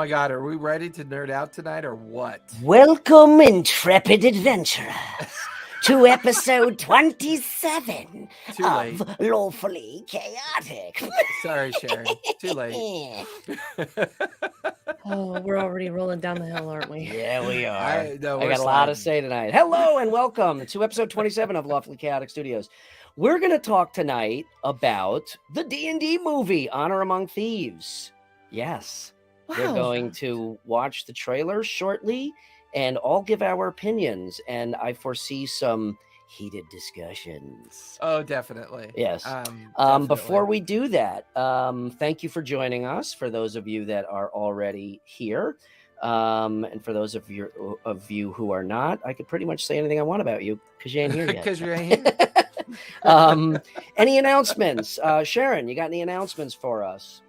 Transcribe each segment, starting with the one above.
my God, are we ready to nerd out tonight or what? Welcome, intrepid adventurers, to episode 27 Too late. of Lawfully Chaotic. Sorry, Sharon. Too late. Oh, we're already rolling down the hill, aren't we? Yeah, we are. I know, I we're got a lot to sliding. say tonight. Hello and welcome to episode 27 of Lawfully Chaotic Studios. We're going to talk tonight about the D&D movie, Honor Among Thieves. Yes. We're Wow. going to watch the trailer shortly and all give our opinions. And I foresee some heated discussions. Oh, definitely. Yes. Definitely. Before we do that, thank you for joining us. For those of you that are already here, and for those of you who are not, I could pretty much say anything I want about you because you ain't here yet. Because you ain't here. Any announcements? Sharon, you got any announcements for us?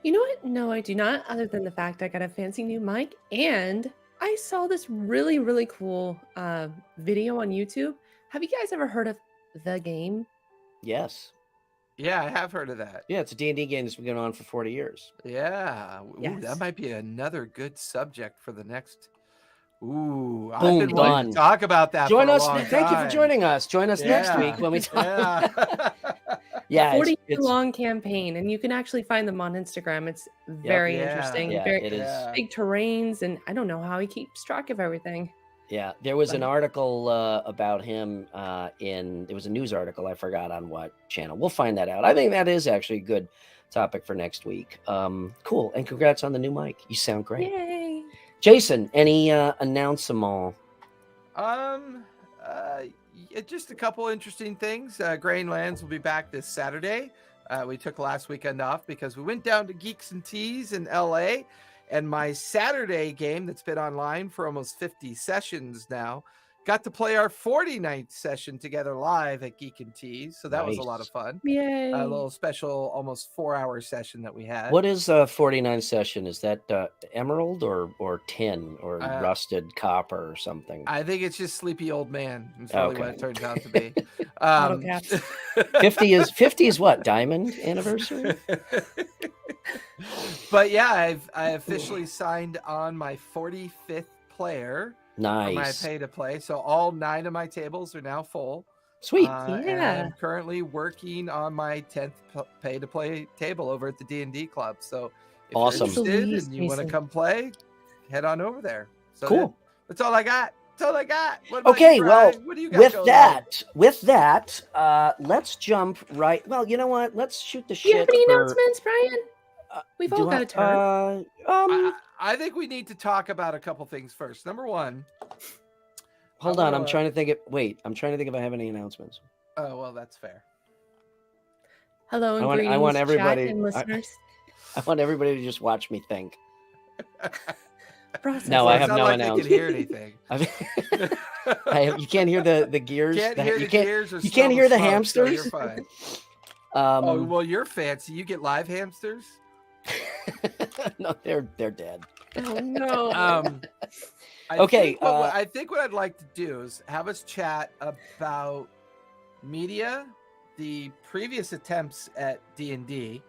You know what? No, I do not, other than the fact I got a fancy new mic and I saw this really, really cool video on YouTube. Have you guys ever heard of The Game? Yes. Yeah, I have heard of that. Yeah, it's a D&D game that's been going on for 40 years. Yeah. Ooh, Yes. that might be another good subject for the next. Ooh, I've Boom, been wanting done. to talk about that. Join for a us. long Thank you for time. joining us. Join us next Yeah. week when we talk. Yeah. Yeah, 40-year long campaign, and you can actually find them on Instagram. It's very Yeah. interesting. Yeah, Very it is. Yeah. big terrains, and I don't know how he keeps track of everything. Yeah, there was an But- article about him it was a news article. I forgot on what channel. We'll find that out. I think that is actually a good topic for next week. Cool, and congrats on the new mic. You sound great. Yay! Jason, any announcement? Just a couple interesting things. Grainlands will be back this Saturday. We took last weekend off because we went down to Geeks and Teas in LA, and my Saturday game that's been online for almost 50 sessions now got to play our 49th session together live at Geek and Teas. So that was a lot of fun. Yay! A little special, almost 4-hour session that we had. What is a 49 session? Is that emerald or tin or rusted copper or something? I think it's just sleepy old man. That's really what Okay. it turns out to be. Bottle caps. 50 is what? Diamond anniversary? But yeah, I officially signed on my 45th player for my Nice. pay to play. So all 9 of my tables are now full. Sweet. And Yeah. I'm currently working on my 10th pay to play table over at the D&D club. So if Awesome. you're interested Please, and you want to Jason. come play, head on over there. So Cool. that's all I got. That's all I got. What about Okay, you, well, Brian? What do you got with going that, let's jump right. Well, you know what? Let's shoot the Do you shit. have any for- announcements, Brian? We've all do got I- a turn. I think we need to talk about a couple things first. Number one. Hold I on. I'm wanna- trying to think. I'm trying to think if I have any announcements. Oh, well, that's fair. Hello and I want greetings, everybody- chat and listeners. I want everybody to just watch me think. Process No, it. I It's have not no like they can announcement. hear anything. You can't hear the gears. Can't hear the gears or you smell can't hear the smoke, so hamsters? you're fine. Um, Oh, well, you're fancy. You get live hamsters. no, they're dead. Oh no. Okay, I think what I'd like to do is have us chat about media, the previous attempts at D&D,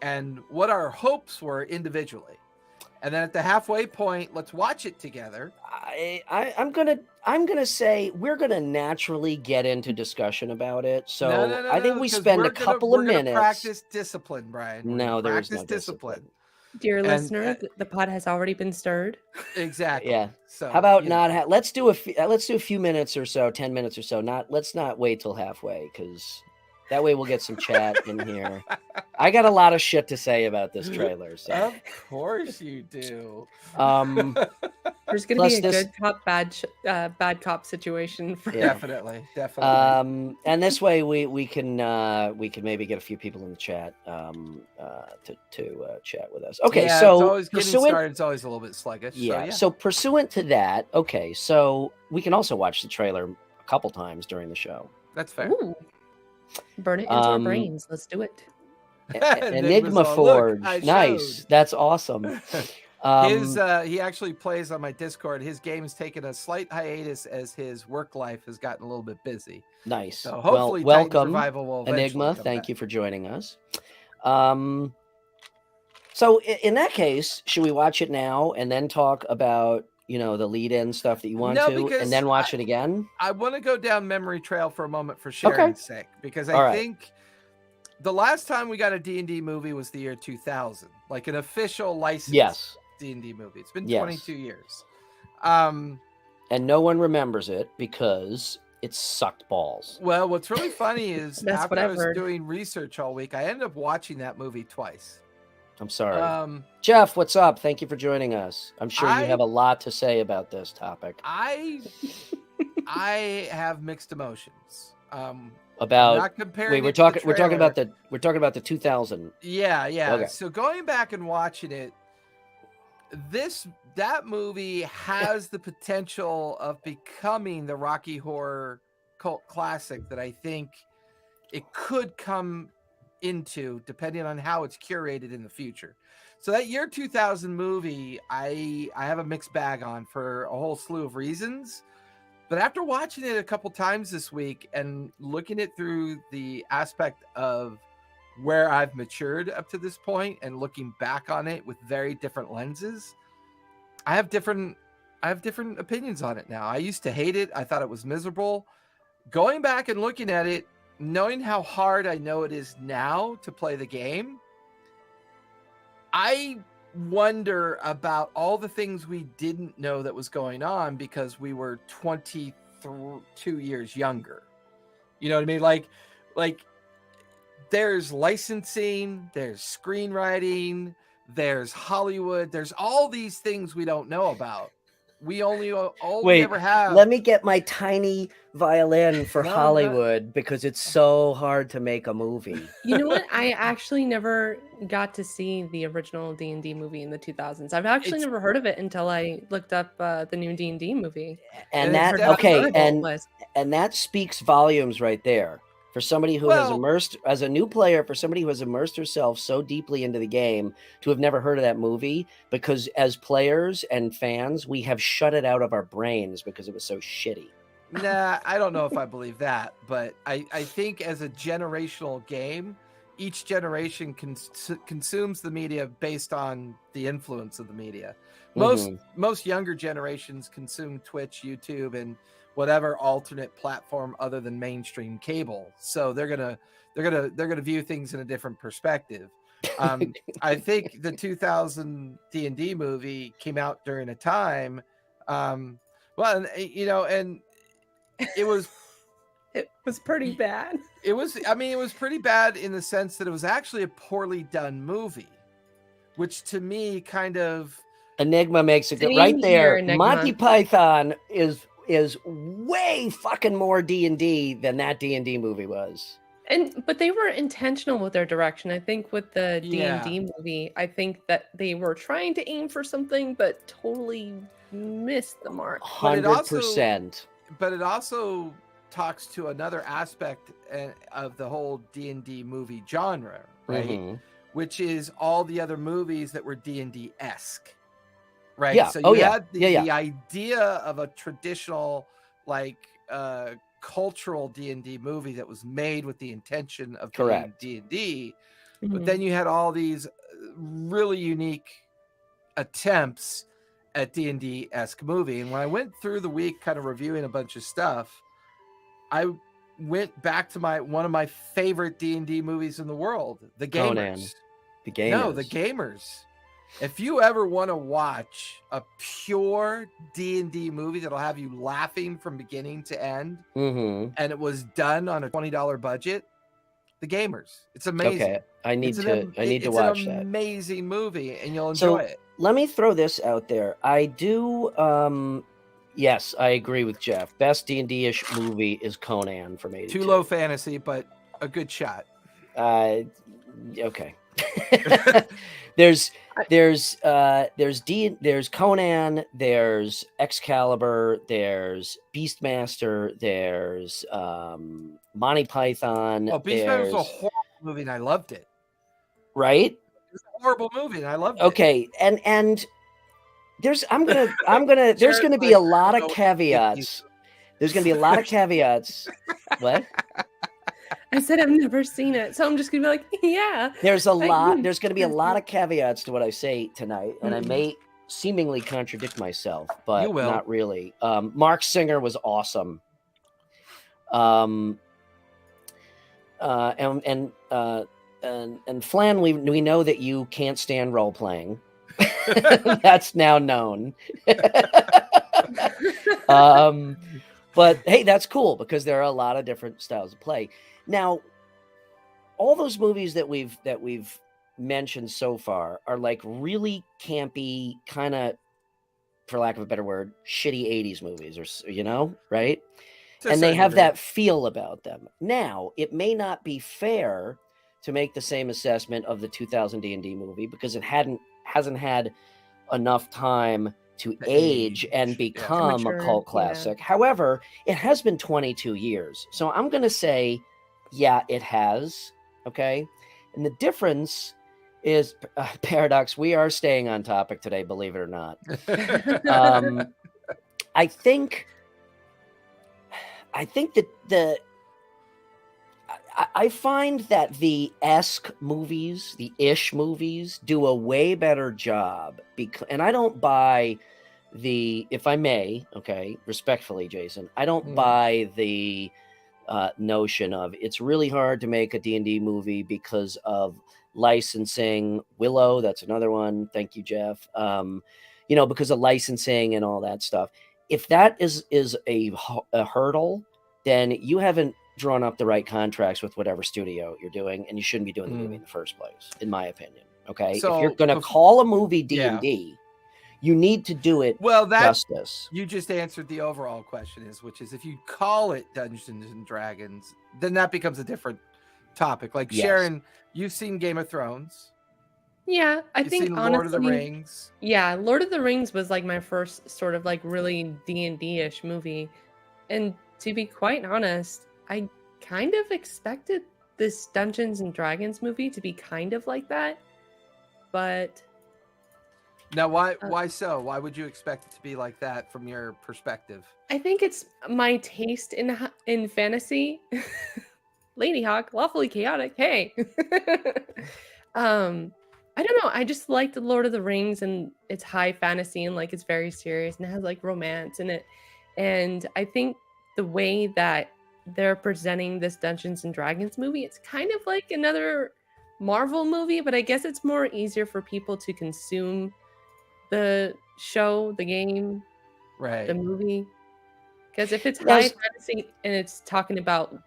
and what our hopes were individually. And then at the halfway point, let's watch it together. I'm gonna say we're gonna naturally get into discussion about it. So No, I think we 'cause spend we're a couple we're of gonna minutes. practice discipline, Brian. We're No, gonna there is practice no discipline. Dear and, listener, the pot has already been stirred. Exactly. Yeah. So How about you know, not? Let's do a few minutes or so, 10 minutes or so. Let's not wait till halfway because that way we'll get some chat in here. I got a lot of shit to say about this trailer. So Of course you do. There's going to Plus be a this- good cop, bad cop situation. For Yeah. Definitely. and this way we can maybe get a few people in the chat to chat with us. Okay, Yeah, so it's always getting pursuant, started. It's always a little bit sluggish. yeah, So, so pursuant to that, okay, so we can also watch the trailer a couple times during the show. that's fair. Ooh. Burn it into our Um, brains. Let's do it. Enigma all, Forge, look, I nice, showed. that's awesome. He actually plays on my Discord. His game has taken a slight hiatus as his work life has gotten a little bit busy. Nice. So Well, hopefully, Titan welcome, Survival will eventually Enigma. come Thank back. you for joining us. So in that case, should we watch it now and then talk about, the lead-in stuff that you want No, to, because and then watch it again? I want to go down memory trail for a moment for Okay. sharing's sake, because I All right. think the last time we got a D&D movie was the year 2000, like an official licensed Yes. D&D movie. It's been Yes. 22 years. And no one remembers it because it sucked balls. Well, what's really funny is That's after what I I've was heard. doing research all week, I ended up watching that movie twice. I'm sorry. Um, Jeff, what's up? Thank you for joining us. I'm sure I- you have a lot to say about this topic. I have mixed emotions. About not comparing. wait, we're it to the talking about trailer. the 2000. Yeah. Okay. So going back and watching it, that movie has the potential of becoming the Rocky Horror cult classic that I think it could come into, depending on how it's curated in the future. So that year 2000 movie, I have a mixed bag on for a whole slew of reasons. But after watching it a couple times this week and looking it through the aspect of where I've matured up to this point and looking back on it with very different lenses, I have different opinions on it now. I used to hate it. I thought it was miserable. Going back and looking at it, knowing how hard I know it is now to play the game, I wonder about all the things we didn't know that was going on because we were 22 years younger. You know what I mean? Like there's licensing, there's screenwriting, there's Hollywood, there's all these things we don't know about. We only Wait, ever have. Let me get my tiny violin for No, Hollywood because it's so hard to make a movie. You know what? I actually never got to see the original D&D movie in the 2000s. I've actually It's- never heard of it until I looked up the new D&D movie. And it's that definitely okay, incredible and it was. and that speaks volumes right there. For somebody who has immersed, as a new player, for somebody who has immersed herself so deeply into the game to have never heard of that movie, because as players and fans, we have shut it out of our brains because it was so shitty. Nah, I don't know if I believe that, but I think as a generational game, each generation consumes the media based on the influence of the media. Most younger generations consume Twitch, YouTube, and whatever alternate platform other than mainstream cable. So they're gonna view things in a different perspective. I think the 2000 D&D movie came out during a time, and it was pretty bad. it was pretty bad in the sense that it was actually a poorly done movie, which to me kind of Enigma makes it good Same right there. here, Enigma. Monty Python is way fucking more D&D than that D&D movie was. But they were intentional with their direction. I think with the Yeah. D&D movie, I think that they were trying to aim for something, but totally missed the mark. But it also- 100%. but it also talks to another aspect of the whole D&D movie genre, right? Mhm. Which is all the other movies that were D&D-esque, right? Yeah. So Oh, you yeah. had Yeah, yeah. the idea of a traditional, like, cultural D&D movie that was made with the intention of being Correct. D&D, Mm-hmm. but then you had all these really unique attempts at D&D-esque movie. And when I went through the week kind of reviewing a bunch of stuff, I went back to one of my favorite D&D movies in the world, The Gamers. Conan. The Gamers. No, The Gamers. If you ever want to watch a pure D&D movie that'll have you laughing from beginning to end, Mhm. and it was done on a $20 budget, The Gamers. It's amazing. Okay. I need to watch It's an that. amazing movie, and you'll So- enjoy it. Let me throw this out there. I do yes, I agree with Jeff. Best D&D-ish movie is Conan from 82. Too low fantasy, but a good shot. Okay. there's Conan, there's Excalibur, there's Beastmaster, there's Monty Python. Oh, Beastmaster was a there's- horrible movie, and I loved it. right? It was a horrible movie, and I loved it. Okay, and there's there's gonna be a lot of caveats. There's gonna be a lot of caveats. What? I said I've never seen it, so I'm just gonna be like, yeah. There's a lot. I- There's going to be a lot of caveats to what I say tonight, and I Mm. may seemingly contradict myself, but You will. not really. Mark Singer was awesome. And Flan, we know that you can't stand role playing. That's now known. But hey, that's cool because there are a lot of different styles of play. Now, all those movies that we've mentioned so far are like really campy, kind of, for lack of a better word, shitty 80s movies, or right? To a And they certain have degree. that feel about them. Now, it may not be fair to make the same assessment of the 2000 D&D movie because it hasn't had enough time to age and become a mature, cult yeah. classic. However, it has been 22 years. So I'm going to say, yeah, it has. Okay. And the difference is, Paradox, we are staying on topic today, believe it or not. I think that I find that the esque movies, the ish movies, do a way better job. And I don't buy if I may, okay, respectfully, Jason, I don't buy the notion of it's really hard to make a D&D movie because of licensing. Willow, that's another one. Thank you, Jeff. Because of licensing and all that stuff. If that is a hurdle, then you haven't drawn up the right contracts with whatever studio you're doing, and you shouldn't be doing the movie in the first place, in my opinion. Okay, So, if you're going to call a movie D&D, you need to do it justice. You just answered the overall question, which is if you call it Dungeons and Dragons, then that becomes a different topic. Like Sharon, you've seen Game of Thrones. Yeah, I think seen honestly, Lord of the Rings. Yeah, Lord of the Rings was like my first sort of like really D&D-ish movie. And to be quite honest, I kind of expected this Dungeons and Dragons movie to be kind of like that. But now why so? Why would you expect it to be like that from your perspective? I think it's my taste in fantasy. Lady Hawk, lawfully chaotic. Hey. I don't know. I just like the Lord of the Rings, and it's high fantasy and like it's very serious and it has like romance in it. And I think the way that they're presenting this Dungeons and Dragons movie, it's kind of like another Marvel movie, but I guess it's more easier for people to consume the show, the game, right, the movie. Because if it's high fantasy and it's talking about,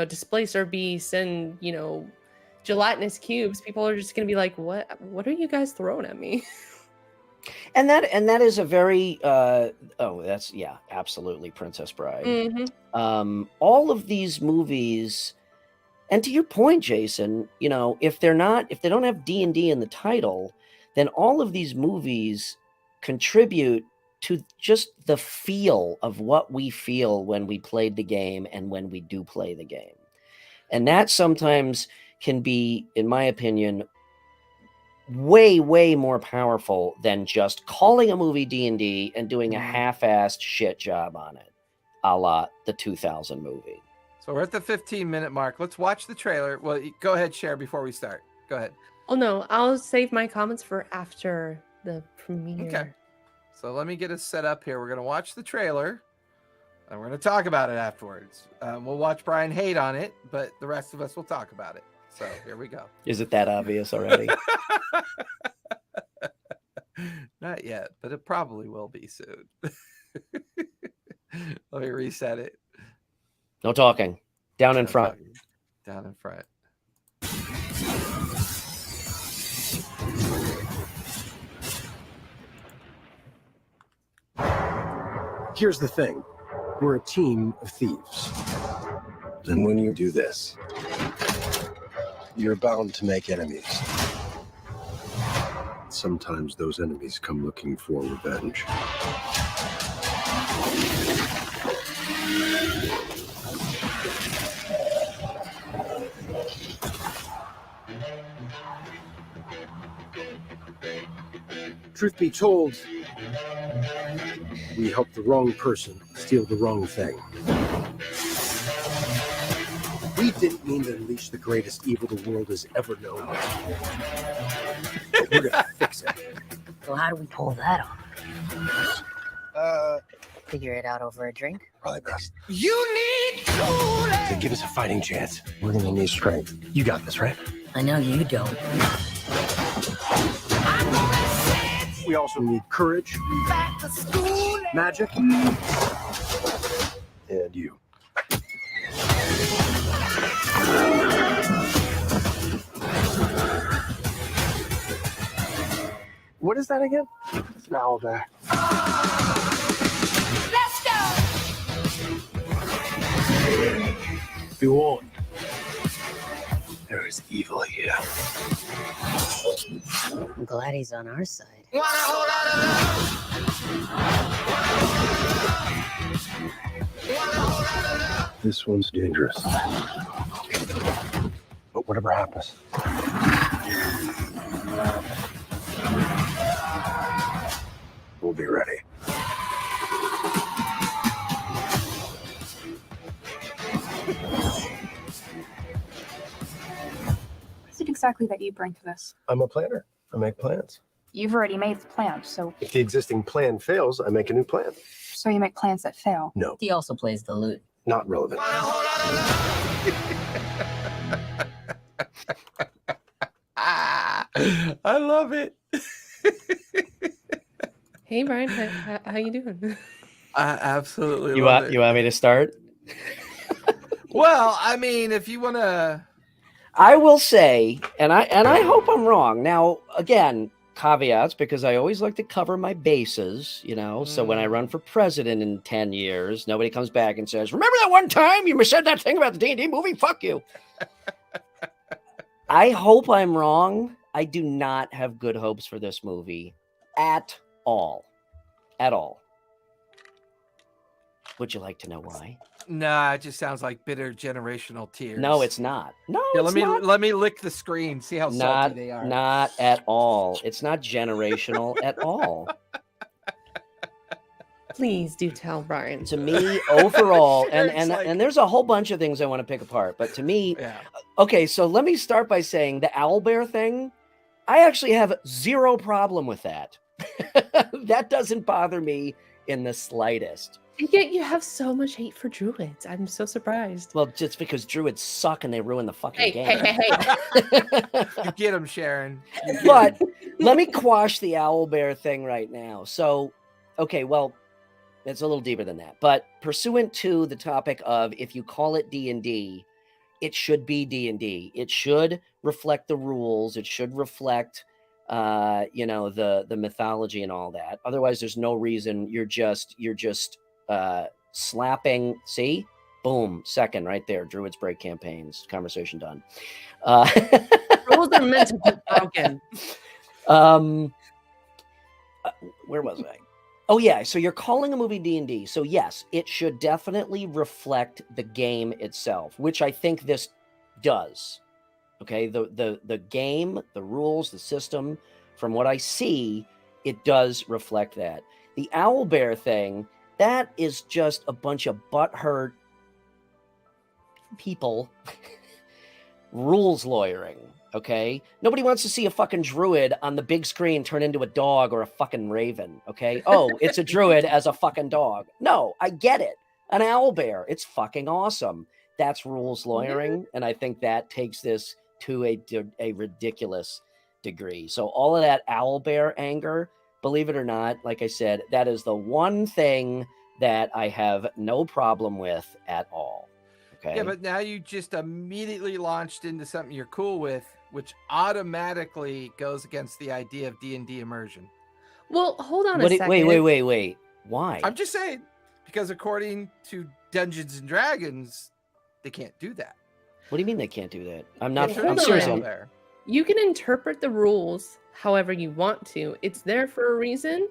displacer beasts and, gelatinous cubes, people are just going to be like, what are you guys throwing at me? And that is a very absolutely, Princess Bride. Mm-hmm. All of these movies, and to your point, Jason, if they don't have D&D in the title, then all of these movies contribute to just the feel of what we feel when we played the game and when we do play the game. And that sometimes can be, in my opinion, way, way more powerful than just calling a movie D&D and doing a half-assed shit job on it, a la the 2000 movie. So we're at the 15-minute mark. Let's watch the trailer. Well, go ahead, share before we start. Go ahead. Oh, no. I'll save my comments for after the premiere. Okay. So let me get us set up here. We're going to watch the trailer, and we're going to talk about it afterwards. We'll watch Brian hate on it, but the rest of us will talk about it. So here we go. Is it that obvious already? Not yet, but it probably will be soon. Let me reset it. No talking. Down in front. Down in front. Here's the thing. We're a team of thieves. And when you do this, you're bound to make enemies. Sometimes those enemies come looking for revenge. Truth be told, we helped the wrong person steal the wrong thing. didn't mean to unleash the greatest evil the world has ever known. But we're gonna fix it. So how do we pull that off? Figure it out over a drink? Probably best. You need tools. To give us a fighting chance, we're gonna need strength. You got this, right? I know you don't. We also need courage, magic, and you. What is that again? It's an owlbear. Let's go! Be warned. There is evil here. I'm glad he's on our side. This one's dangerous. But whatever happens, we'll be ready. What is it exactly that you bring to this? I'm a planner. I make plans. You've already made the plan, so If the existing plan fails, I make a new plan. you make plans that fail. No, He also plays the lute. not relevant. I love it. Hey, Brian, how you doing? I absolutely You love want it. you want me to start? Well, I mean, if you want to, I will say, and I hope I'm wrong. Now, again, caveats, because I always like to cover my bases, you know. So when I run for president in 10 years, nobody comes back and says, "Remember that one time you said that thing about the D&D movie? Fuck you." I hope I'm wrong. I do not have good hopes for this movie at all. At all. Would you like to know why? nah, it just sounds like bitter generational tears. No, it's not. No, Yeah, it's let me not. let me lick the screen. See how salty Not, they are. not at all. It's not generational at all. Please do tell Brian. To me, overall, and It's like- and there's a whole bunch of things I want to pick apart, but to me, Yeah. okay, so let me start by saying the owlbear thing, I actually have zero problem with that. That doesn't bother me in the slightest. And yet you have so much hate for druids. I'm so surprised. Well, just because druids suck and they ruin the fucking Hey, game. hey, hey, hey. You get him, Sharon. You get 'em. But let me quash the owlbear thing right now. So, okay, well, it's a little deeper than that. But pursuant to the topic of if you call it D&D, it should be D&D. It should reflect the rules. It should reflect, you know, the mythology and all that. Otherwise, there's no reason. You're just slapping. See, boom, second right there. Druids break campaigns. Conversation done. Rules are meant to be broken. Where was I? Oh yeah, so you're calling a movie D&D. So yes, it should definitely reflect the game itself, which I think this does. Okay, the game, the rules, the system, from what I see, it does reflect that. The owlbear thing, that is just a bunch of butthurt people rules lawyering. Okay, nobody wants to see a fucking druid on the big screen turn into a dog or a fucking raven. Okay, oh, it's a druid as a fucking dog. No, I get it. An owlbear, it's fucking awesome. That's rules lawyering, and I think that takes this to a ridiculous degree. So all of that owlbear anger, believe it or not, like I said, that is the one thing that I have no problem with at all. Okay. Yeah, but now you just immediately launched into something you're cool with, which automatically goes against the idea of D&D immersion. Well, hold on a What second. wait. Why? I'm just saying, because according to Dungeons and Dragons, they can't do that. What do you mean they can't do that? I'm not. They I'm shouldn't serious. be I'm- there. You can interpret the rules however you want to. It's there for a reason.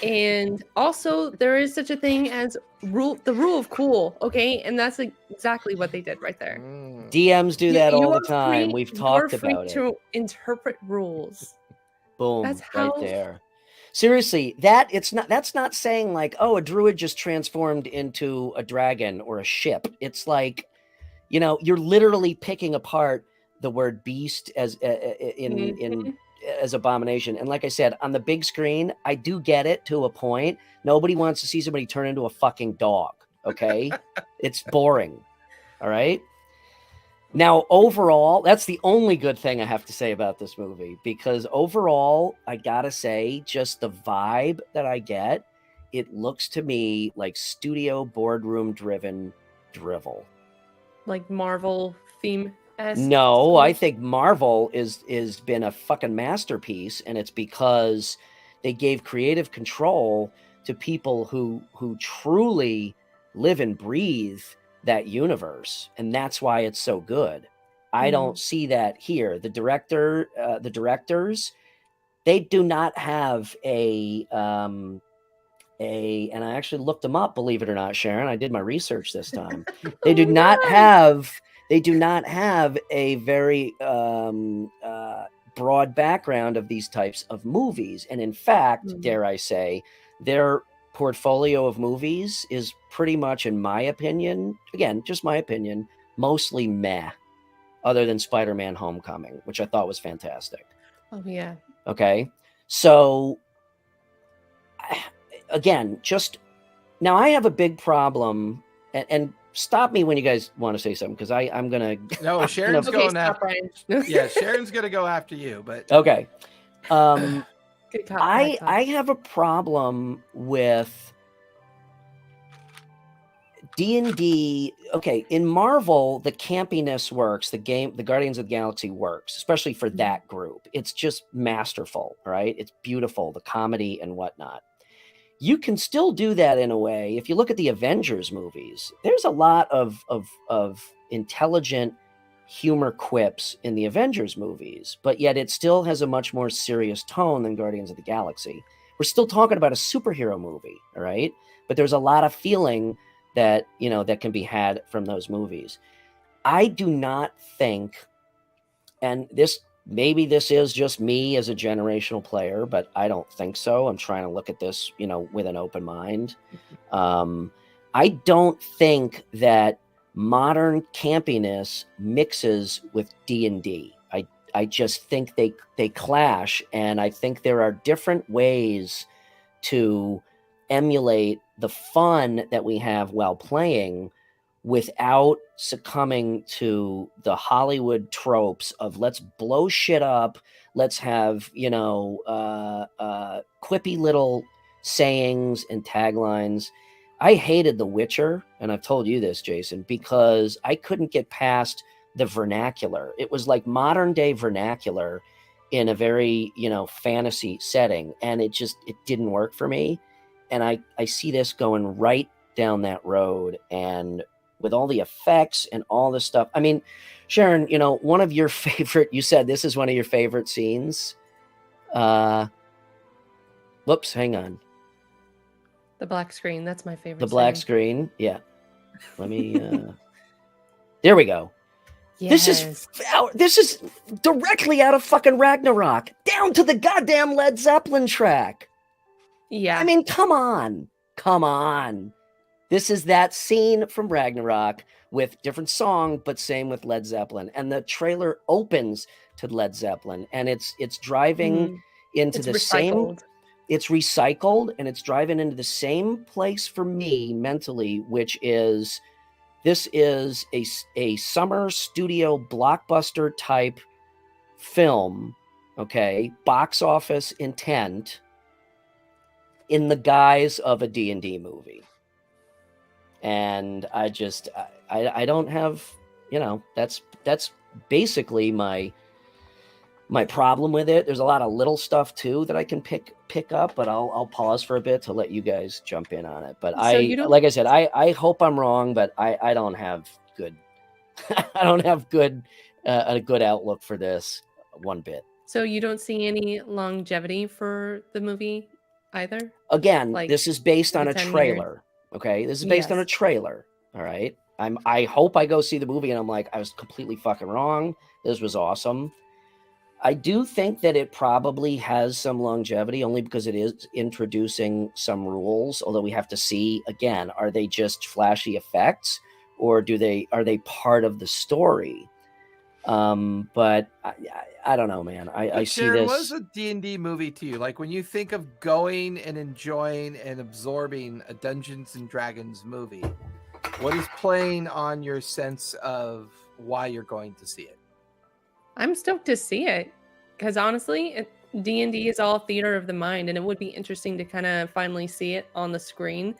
And also, there is such a thing as the rule of cool, okay? And that's exactly what they did right there. Mm. DMs do that You all the are time. free- We've you talked are free about it. to interpret rules. Boom, That's right how- there. Seriously, that's not saying like, oh, a druid just transformed into a dragon or a ship. It's like you know, you're literally picking apart the word beast as in Mhm. as abomination. And like I said, on the big screen, I do get it to a point. Nobody wants to see somebody turn into a fucking dog. Okay. It's boring. All right. Now, overall, that's the only good thing I have to say about this movie, because overall, I gotta say, just the vibe that I get, it looks to me like studio boardroom driven drivel. Like Marvel theme. No, I think Marvel is been a fucking masterpiece, and it's because they gave creative control to people who truly live and breathe that universe, and that's why it's so good. I don't see that here. The directors, they do not have a and I actually looked them up, believe it or not, Sharon. I did my research this time. They do not have a very broad background of these types of movies. And in fact, dare I say, their portfolio of movies is pretty much, in my opinion, again, just my opinion, mostly meh, other than Spider-Man Homecoming, which I thought was fantastic. Oh, yeah. Okay. So again, just now I have a big problem, and stop me when you guys want to say something, because I'm gonna No, Sharon's Okay, going stop, after. Brian. Yeah, Sharon's gonna go after you, but okay. Good cop, bad cop. I have a problem with D&D. Okay, in Marvel, the campiness works. The Guardians of the Galaxy works, especially for that group. It's just masterful, right? It's beautiful, the comedy and whatnot. You can still do that in a way. If you look at the Avengers movies, there's a lot of intelligent humor quips in the Avengers movies, but yet it still has a much more serious tone than Guardians of the Galaxy. We're still talking about a superhero movie, all right? But there's a lot of feeling that, you know, that can be had from those movies. I do not think, and maybe this is just me as a generational player, but I don't think so. I'm trying to look at this, you know, with an open mind. I don't think that modern campiness mixes with D&D. I just think they clash, and I think there are different ways to emulate the fun that we have while playing without succumbing to the Hollywood tropes of let's blow shit up, let's have, you know, quippy little sayings and taglines. I hated The Witcher, and I've told you this, Jason, because I couldn't get past the vernacular. It was like modern day vernacular in a very, you know, fantasy setting, and it didn't work for me. And I see this going right down that road, and with all the effects and all this stuff. I mean, Sharon, you know, one of your favorite, you said this is one of your favorite scenes. Whoops, hang on. The black screen. That's my favorite. The black scene. screen. Yeah. Let me, there we go. Yes. This is directly out of fucking Ragnarok, down to the goddamn Led Zeppelin track. Yeah. I mean, come on. This is that scene from Ragnarok with different song, but same with Led Zeppelin. And the trailer opens to Led Zeppelin, and it's driving into the same. It's recycled, and it's driving into the same place for me mentally, which is this is a summer studio blockbuster type film, okay, box office intent in the guise of a D&D movie. And I just I don't have, you know, that's basically my problem with it. There's a lot of little stuff too that I can pick up, but I'll pause for a bit to let you guys jump in on it. But So like I said, I hope I'm wrong, but I don't have good I don't have a good outlook for this one bit. So you don't see any longevity for the movie either? Again, Like, this is based on a 10 years. trailer. Okay, this is based on a Yes. trailer. All right, I hope I go see the movie and I'm like, I was completely fucking wrong. This was awesome. I do think that it probably has some longevity, only because it is introducing some rules. Although we have to see again, are they just flashy effects, or are they part of the story? But I don't know, man. I see Sharon, this. what is a D&D movie to you? Like when you think of going and enjoying and absorbing a Dungeons and Dragons movie, what is playing on your sense of why you're going to see it? I'm stoked to see it because honestly, D&D is all theater of the mind, and it would be interesting to kind of finally see it on the screen.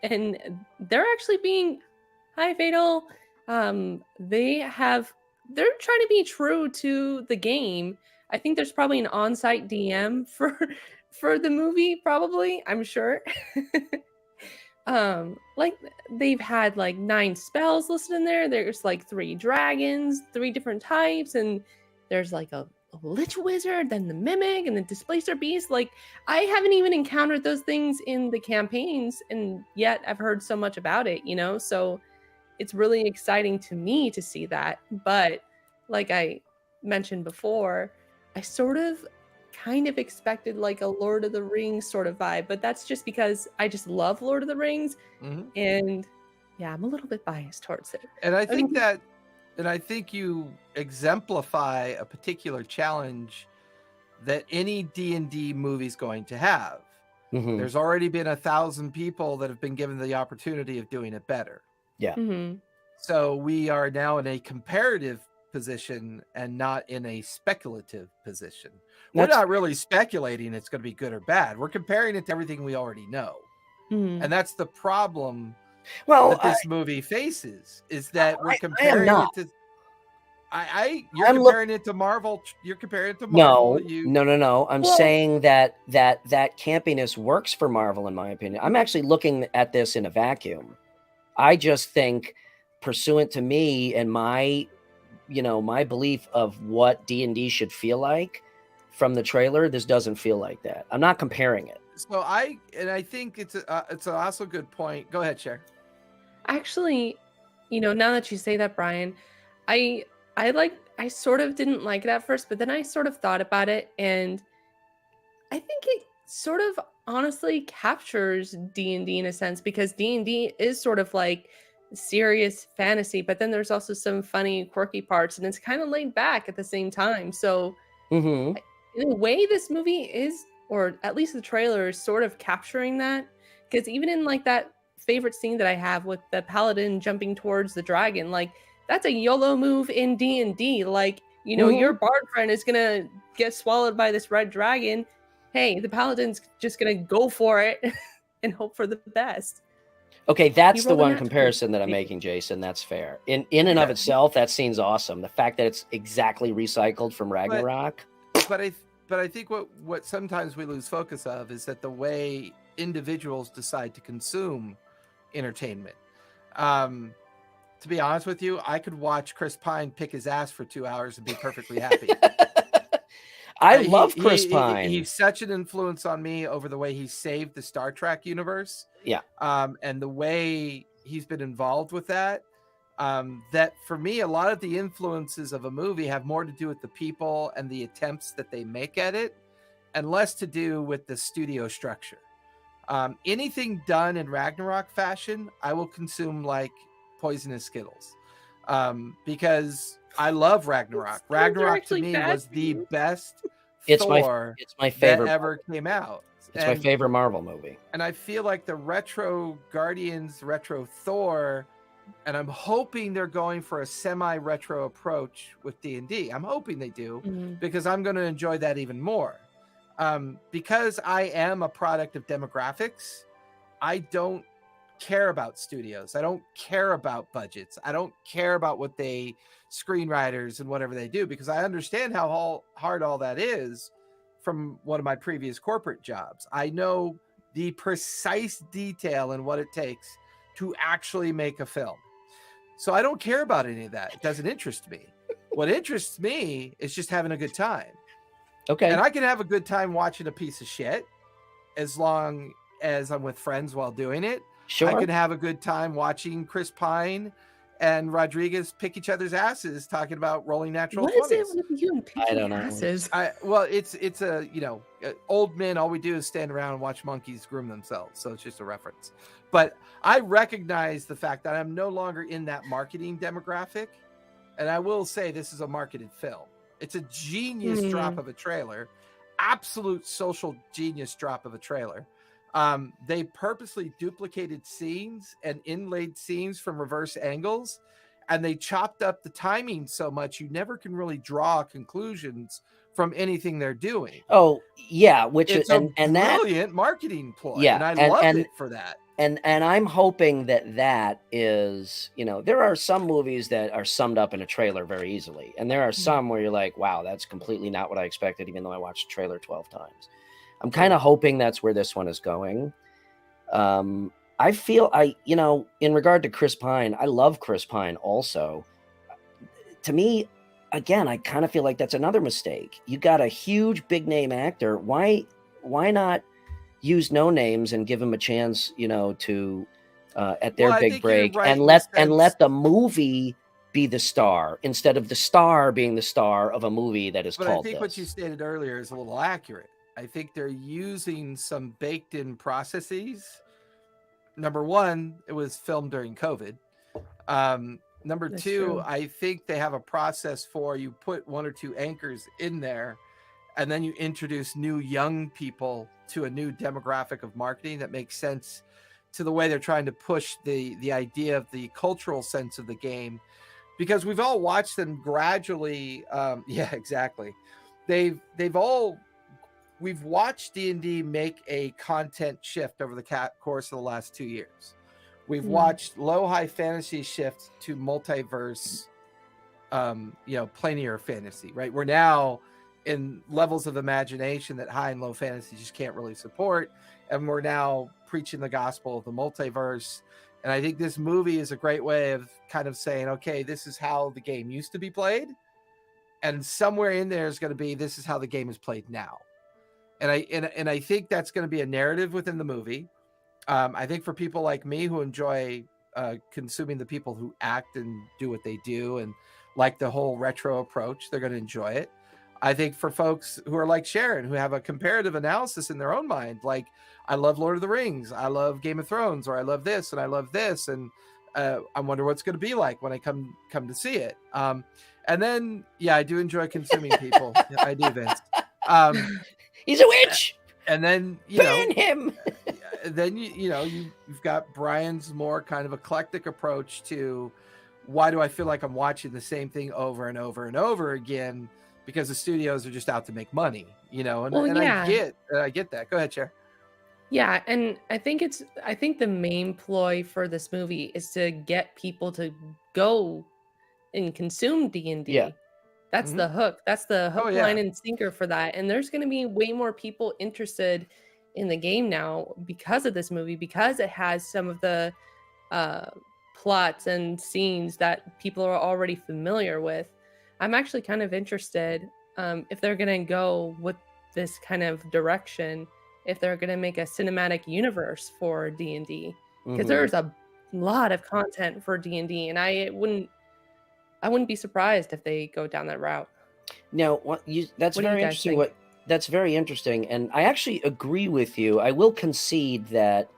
And they're actually being, hi Fatal. They're trying to be true to the game. I think there's probably an on-site DM for the movie, probably. I'm sure. Like they've had like 9 spells listed in there. There's like 3 dragons, 3 different types, and there's like a lich wizard, then the mimic, and the displacer beast. Like I haven't even encountered those things in the campaigns, and yet I've heard so much about it, you know? So it's really exciting to me to see that. But like I mentioned before, I sort of kind of expected like a Lord of the Rings sort of vibe, but that's just because I just love Lord of the Rings. And yeah, I'm a little bit biased towards it. And I mean, think you exemplify a particular challenge that any D&D movie is going to have. Mhm. There's already been 1,000 people that have been given the opportunity of doing it better. Yeah. So we are now in a comparative position and not in a speculative position. We're not really speculating it's going to be good or bad. We're comparing it to everything we already know. And that's the problem that this movie faces, is that we're comparing it to you're comparing it to Marvel. You're comparing it to Marvel. No. I'm saying that campiness works for Marvel, in my opinion. I'm actually looking at this in a vacuum. I just think, pursuant to me and my belief of what D&D should feel like from the trailer, this doesn't feel like that. I'm not comparing it. So I think it's also a good point. Go ahead, Cher. Actually, now that you say that, Brian, I sort of didn't like it at first, but then I sort of thought about it, and I think it sort of honestly captures D&D in a sense, because D&D is sort of like serious fantasy, but then there's also some funny, quirky parts, and it's kind of laid back at the same time. So in a way, this movie is, or at least the trailer is sort of capturing that, because even in like that favorite scene that I have with the paladin jumping towards the dragon, like that's a YOLO move in D&D. Like, your bard friend is gonna get swallowed by this red dragon. Hey, the paladin's just gonna go for it and hope for the best. Okay, that's the one comparison that I'm making, Jason. That's fair. In and of itself, that scene's awesome. The fact that it's exactly recycled from Ragnarok. But I think what sometimes we lose focus of is that the way individuals decide to consume entertainment. To be honest with you, I could watch Chris Pine pick his ass for 2 hours and be perfectly happy. I love Chris Pine. He's such an influence on me over the way he saved the Star Trek universe. Yeah. And the way he's been involved with that. That for me, a lot of the influences of a movie have more to do with the people and the attempts that they make at it, and less to do with the studio structure. Anything done in Ragnarok fashion, I will consume like poisonous Skittles. Because I love Ragnarok. Ragnarok to me was the best Thor it's my favorite that ever came out. It's my favorite Marvel movie. And I feel like the retro Guardians, retro Thor, and I'm hoping they're going for a semi-retro approach with D&D. I'm hoping they do, because I'm going to enjoy that even more. Because I am a product of demographics, I don't care about studios. I don't care about budgets. I don't care about what they screenwriters and whatever they do, because I understand how hard all that is from one of my previous corporate jobs. I know the precise detail and what it takes to actually make a film. So I don't care about any of that. It doesn't interest me. What interests me is just having a good time. Okay. And I can have a good time watching a piece of shit as long as I'm with friends while doing it. Sure. I can have a good time watching Chris Pine and Rodriguez pick each other's asses talking about rolling natural What is 20s. it with you and I don't picking know. asses? Well, it's a old men. All we do is stand around and watch monkeys groom themselves. So it's just a reference. But I recognize the fact that I'm no longer in that marketing demographic, and I will say this is a marketed film. It's a genius drop of a trailer, absolute social genius drop of a trailer. They purposely duplicated scenes and inlaid scenes from reverse angles, and they chopped up the timing so much you never can really draw conclusions from anything they're doing. Oh yeah, which It's and a that brilliant marketing ploy, Yeah, and I and- loved and- it for that. and I'm hoping that is, there are some movies that are summed up in a trailer very easily, and there are some where you're like, wow, that's completely not what I expected, even though I watched the trailer 12 times. I'm kind of hoping that's where this one is going. I feel in regard to Chris Pine, I love Chris Pine also. To me, again, I kind of feel like that's another mistake. You got a huge big name actor. Why not use no names and give them a chance, to at their Well, I big think you're break, right and in let the sense- let the movie be the star instead of the star being the star of a movie that is But I called think this. what you stated earlier is a little accurate. I think they're using some baked in processes. Number one, it was filmed during COVID. Number That's two, true. I think they have a process for you put one or two anchors in there, and then you introduce new young people to a new demographic of marketing that makes sense to the way they're trying to push the idea of the cultural sense of the game, because we've all watched them gradually. Yeah, exactly. We've watched D&D make a content shift over the course of the last 2 years. We've watched low-high fantasy shift to multiverse, planar fantasy, right? We're now in levels of imagination that high and low fantasy just can't really support. And we're now preaching the gospel of the multiverse. And I think this movie is a great way of kind of saying, okay, this is how the game used to be played. And somewhere in there is going to be, this is how the game is played now. And I think that's going to be a narrative within the movie. I think for people like me who enjoy consuming the people who act and do what they do and like the whole retro approach, they're going to enjoy it. I think for folks who are like Sharon, who have a comparative analysis in their own mind, like I love Lord of the Rings, I love Game of Thrones, or I love this and I love this, and I wonder what's going to be like when I come to see it. And then, yeah, I do enjoy consuming people. I do, Vince. He's a witch. And then Ban him. then you've got Brian's more kind of eclectic approach to why do I feel like I'm watching the same thing over and over and over again, because the studios are just out to make money, and, Well, yeah. I get that. Go ahead, Cher. Yeah, and I think the main ploy for this movie is to get people to go and consume D&D. Yeah. That's the hook. That's the hook, Oh, yeah. line, and sinker for that. And there's going to be way more people interested in the game now because of this movie, because it has some of the plots and scenes that people are already familiar with. I'm actually kind of interested if they're going to go with this kind of direction, if they're going to make a cinematic universe for D&D, because there's a lot of content for D&D, and I wouldn't be surprised if they go down that route. Now, that's What do you very guys interesting. think? That's very interesting, and I actually agree with you. I will concede that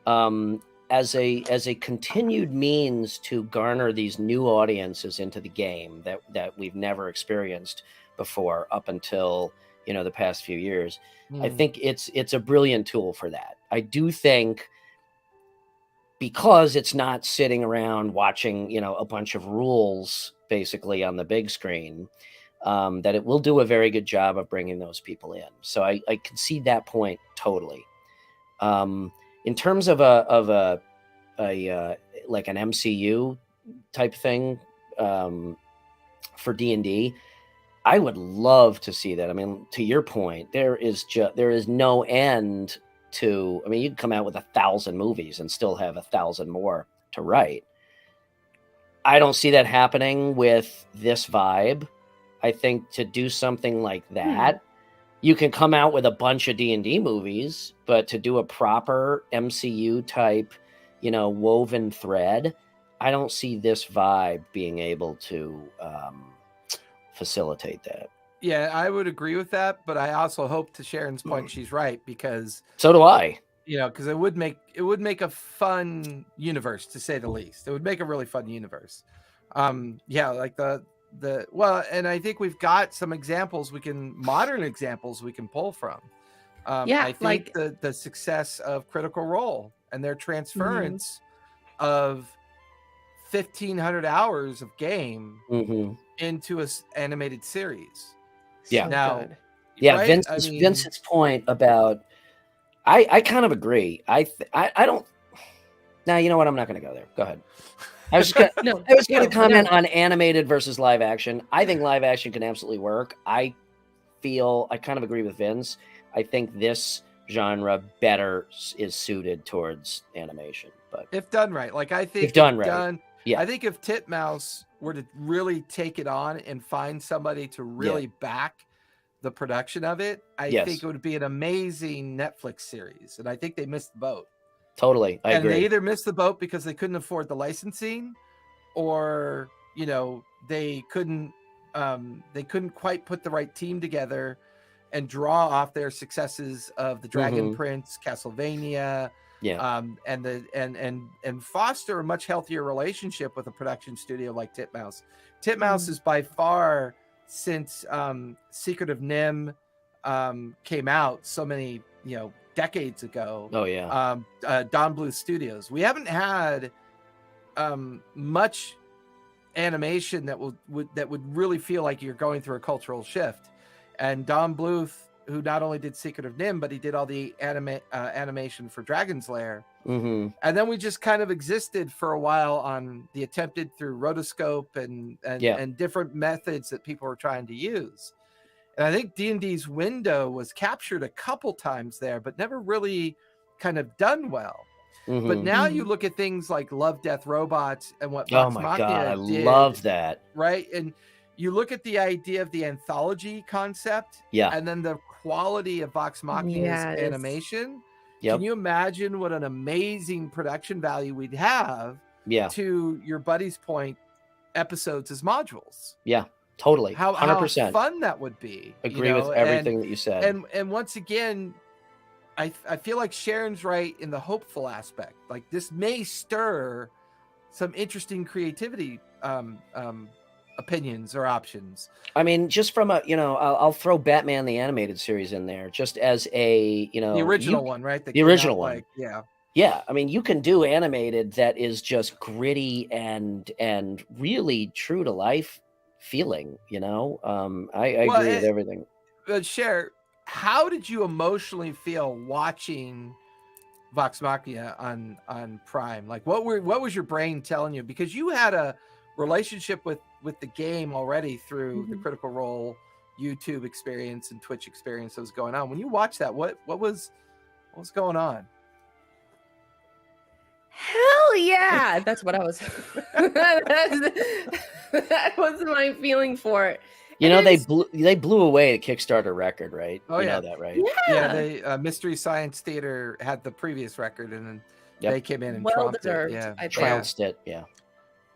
as a continued means to garner these new audiences into the game that we've never experienced before up until the past few years, I think it's a brilliant tool for that. I do think, because it's not sitting around watching, a bunch of rules basically on the big screen, that it will do a very good job of bringing those people in. So I concede that point totally. In terms of a like an MCU type thing for D&D, I would love to see that. I mean, to your point, there is no end to. I mean, you can come out with 1,000 movies and still have 1,000 more to write. I don't see that happening with this vibe. I think to do something like that, you can come out with a bunch of D&D movies, but to do a proper MCU type, woven thread, I don't see this vibe being able to facilitate that. Yeah, I would agree with that, but I also hope, to Sharon's point, she's right, because So do I. because it would make a fun universe, to say the least. It would make a really fun universe. Like well, and I think we've got some modern examples we can pull from. Yeah, I think the success of Critical Role and their transference of 1,500 hours of game Mm-hmm. into an animated series. Yeah. So Now, good. Yeah, right? Vincent's point about I kind of agree. I don't. Now you know what? I'm not going to go there. Go ahead. I was going No, to comment on animated versus live action. I think live action can absolutely work. I kind of agree with Vince. I think this genre better is suited towards animation, but if done right, like I think if done right, yeah. I think if Titmouse were to really take it on and find somebody to really back the production of it, I think it would be an amazing Netflix series. And I think they missed the boat. Totally, I agree. They either missed the boat because they couldn't afford the licensing, or they couldn't quite put the right team together and draw off their successes of the Dragon Prince, Castlevania, and foster a much healthier relationship with a production studio like Titmouse. Titmouse is by far, since Secret of Nim came out so many decades ago. Oh yeah. Don Bluth Studios. We haven't had much animation that would really feel like you're going through a cultural shift. And Don Bluth, who not only did Secret of Nim, but he did all the animation for Dragon's Lair. Mm-hmm. And then we just kind of existed for a while on the attempted through rotoscope and different methods that people were trying to use. And I think D&D's window was captured a couple times there, but never really kind of done well. Mm-hmm. But now you look at things like Love, Death, Robots and what Oh Vox my Machina god, I did, love that. right? And you look at the idea of the anthology concept, and then the quality of Vox Machina's animation. Can you imagine what an amazing production value we'd have? To your buddy's point, episodes as modules. Yeah, totally. 100%. How fun that would be. Agree with everything that you said. And once again, I feel like Sharon's right in the hopeful aspect. Like, this may stir some interesting creativity opinions or options. I mean, just from I'll throw Batman the Animated Series in there, just as a the original one, right? The original one, yeah. I mean, you can do animated that is just gritty and really true to life feeling. I agree with everything. But Cher, how did you emotionally feel watching Vox Machina on Prime? Like, what was your brain telling you? Because you had a relationship with the game already through the Critical Role YouTube experience and Twitch experience that was going on. When you watched that, what was going on? Hell yeah! That's what I was. That was my feeling for it. They blew away a Kickstarter record, right? Oh, you know that, right? Yeah. They Mystery Science Theater had the previous record, and then they came in and well trumped deserved. it. Trounced it. Yeah.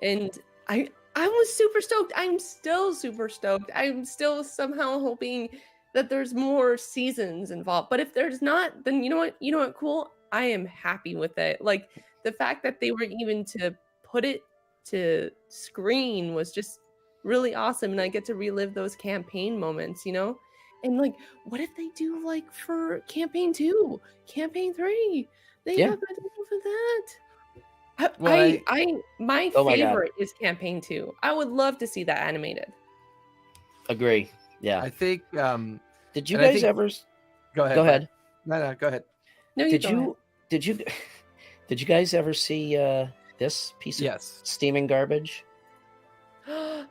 And I was super stoked. I'm still super stoked. I'm still somehow hoping that there's more seasons involved. But if there's not, then you know what? Cool. I am happy with it. Like, the fact that they were even to put it to screen was just really awesome. And I get to relive those campaign moments, And like, what if they do like for campaign 2, campaign 3? They have potential for that. My favorite is campaign 2. I would love to see that animated. Agree. Yeah. I think. Did you guys ever? Go ahead. Go ahead. No, go ahead. No, Did you guys ever see this piece of steaming garbage?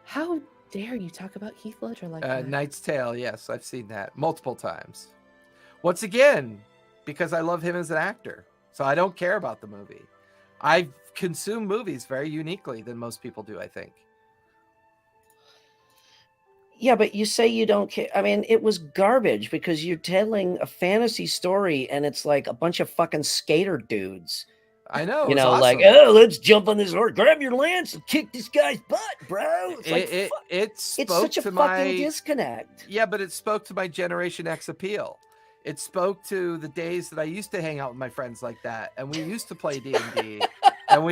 How dare you talk about Heath Ledger like that? Knight's Tale. Yes, I've seen that multiple times. Once again, because I love him as an actor, so I don't care about the movie. I consume movies very uniquely than most people do, I think. Yeah, but you say you don't care. I mean, it was garbage because you're telling a fantasy story and it's like a bunch of fucking skater dudes. I know. You it was know, like, awesome. oh, let's jump on this horse, grab your lance, and kick this guy's butt, bro. It's like, It it's spoke such a to fucking my disconnect. yeah, but it spoke to my Generation X appeal. It spoke to the days that I used to hang out with my friends like that, and we used to play D&D. And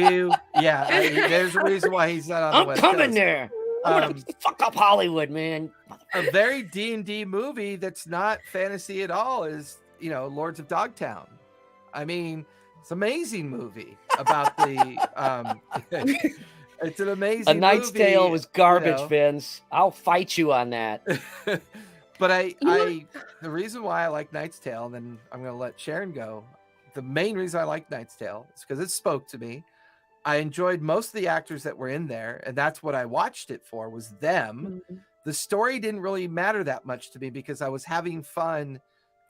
there's a reason why he's not on the I'm West coming Coast. there. I'm gonna fuck up Hollywood, man. A very D&D movie that's not fantasy at all is, Lords of Dogtown. I mean, it's an amazing movie about the it's an amazing A Knight's movie, Tale was garbage, you know. Vince. I'll fight you on that. But You the reason why I like Knight's Tale, and then I'm going to let Sharon go. The main reason I like Knight's Tale is because it spoke to me. I enjoyed most of the actors that were in there, and that's what I watched it for, was them. Mhm. The story didn't really matter that much to me because I was having fun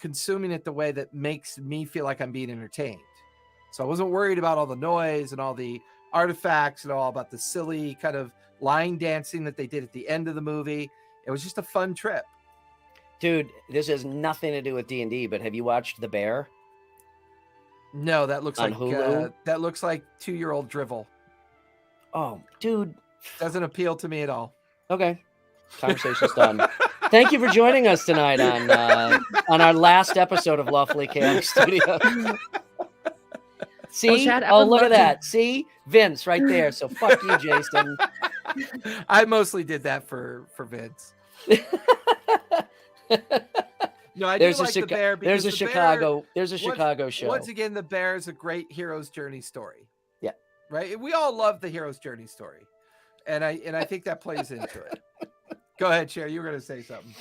consuming it the way that makes me feel like I'm being entertained. So I wasn't worried about all the noise and all the artifacts and all about the silly kind of line dancing that they did at the end of the movie. It was just a fun trip. Dude, this has nothing to do with D&D, but have you watched The Bear? No, that looks On like Hulu? 2-year-old drivel. Oh, dude. Doesn't appeal to me at all. Okay. Conversation's done. Thank you for joining us tonight on our last episode of Lawfully Chaotic Studio. See? Chad, I Oh, would look at love to- that. See? Vince right there. So fuck you, Jason. I mostly did that for Vince. No, I There's do a like the Bear there's because a the Bear, Chicago. There's a Chicago show. once again, the Bear is a great hero's journey story. Yeah. Right. We all love the hero's journey story, and I think that plays into it. Go ahead, Cher. You were going to say something.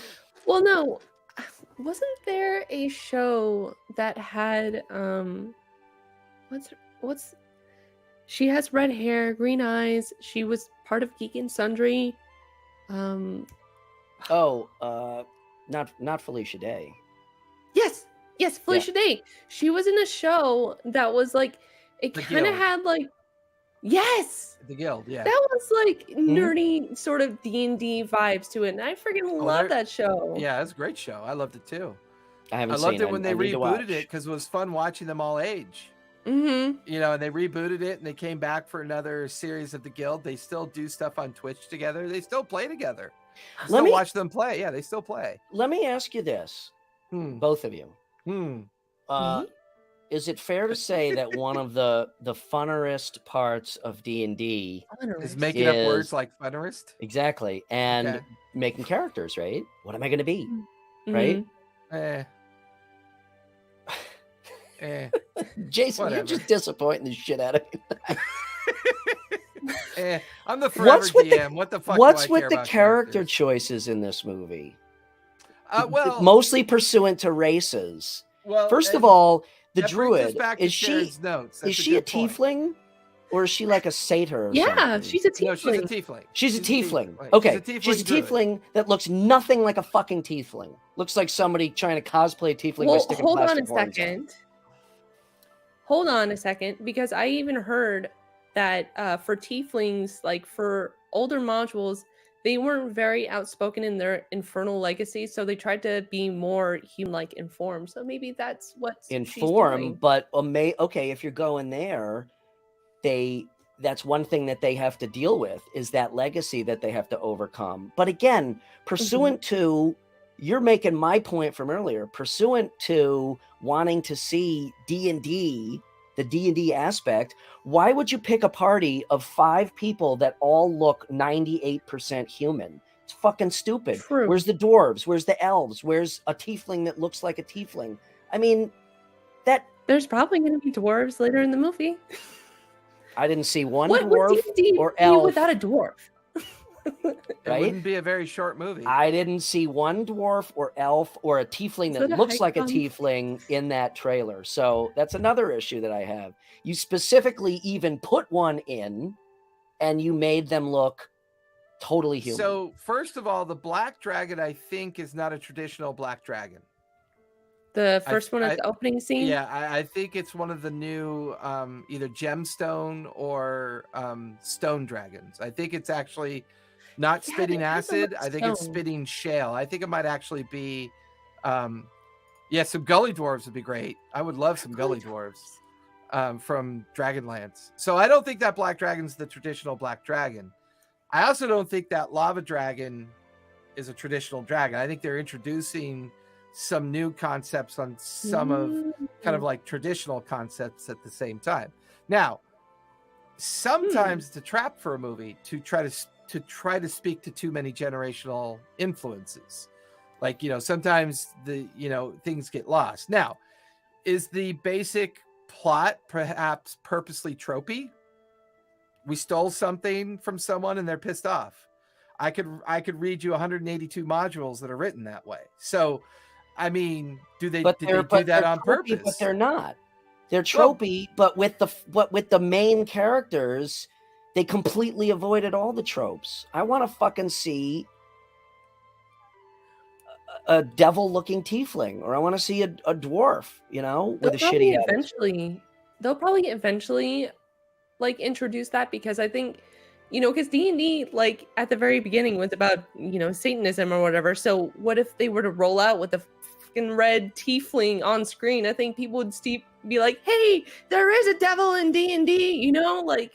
Well, no, wasn't there a show that had what's she has red hair, green eyes. She was part of Geek and Sundry. Not Felicia Day. Yes, Felicia Day. She was in a show that was like it The kind of Guild. had like The Guild. Yeah. that was like nerdy sort of D&D vibes to it, and I freaking love there- that show. Yeah, it's a great show. I loved it too. I I haven't loved seen it when they I need to watch. rebooted it because it was fun watching them all age. Mm-hmm. And they rebooted it and they came back for another series of the Guild. They still do stuff on Twitch together. They still play together. I Let still me- watch them play. Yeah, they still play. Let me ask you this, both of you. Is it fair to say that one of the funnerest parts of D&D Is making up words Is- like funnerist? exactly and Okay. making characters, right? What am I going to be? Right? Eh. Eh. Jason, Whatever. you're just disappointing the shit out of me. Eh. I'm the forever What's with the- DM. What the fuck? What's do I with care the about character characters? choices in this movie? Well, Mostly pursuant to races. well, First of and all, the that brings us druid, back to is she Sharon's notes. That's is she a good point. tiefling or is she like a satyr or Yeah, something? she's a No, she's a tiefling. tiefling. She's a tiefling. Right. Okay. She's a tiefling. druid. that looks nothing like a fucking tiefling. Looks like somebody trying to cosplay a tiefling by Well, sticking hold on plastic a horns on. second. Hold on a second, because I even heard that for tieflings, like for older modules, they weren't very outspoken in their infernal legacy, so they tried to be more human-like informed. So maybe that's what she's Inform, doing. but okay, if you're going there, that's one thing that they have to deal with is that legacy that they have to overcome. But again, pursuant to you're making my point from earlier, pursuant to wanting to see D&D, the D&D aspect, why would you pick a party of 5 people that all look 98% human? It's fucking stupid. True. Where's the dwarves? Where's the elves? Where's a tiefling that looks like a tiefling? I mean, There's probably going to be dwarves later in the movie. I didn't see one What would dwarf D&D or be elf. without a dwarf? It right? wouldn't be a very short movie. I didn't see one dwarf or elf or a tiefling Is that that a looks like a icon? tiefling in that trailer. So that's another issue that I have. You specifically even put one in and you made them look totally human. So first of all, the black dragon, I think, is not a traditional black dragon. The first one I- at the opening scene? Yeah, I think it's one of the new either gemstone or stone dragons. I think it's actually not Yeah, spitting they kind of acid. look I think it's stone. spitting shale. I think it might actually be some gully dwarves would be great. I would love some gully dwarves. from Dragonlance. So I don't think that Black Dragon's the traditional Black Dragon. I also don't think that Lava Dragon is a traditional dragon. I think they're introducing some new concepts on some of kind of like traditional concepts at the same time. Now, sometimes it's a trap for a movie to try to speak to too many generational influences. Like, sometimes things get lost. Now, is the basic plot perhaps purposely tropey? We stole something from someone and they're pissed off. I could read you 182 modules that are written that way. So, I mean, did they do that on purpose? But they're not. They're tropey, but with the main characters, they completely avoided all the tropes. I want to fucking see a devil-looking tiefling, or I want to see a dwarf, with a shitty attitude. They'll probably eventually like introduce that, because I think, because D&D, like at the very beginning, was about, Satanism or whatever. So what if they were to roll out with a fucking red tiefling on screen? I think people would be like, hey, there is a devil in D&D, like.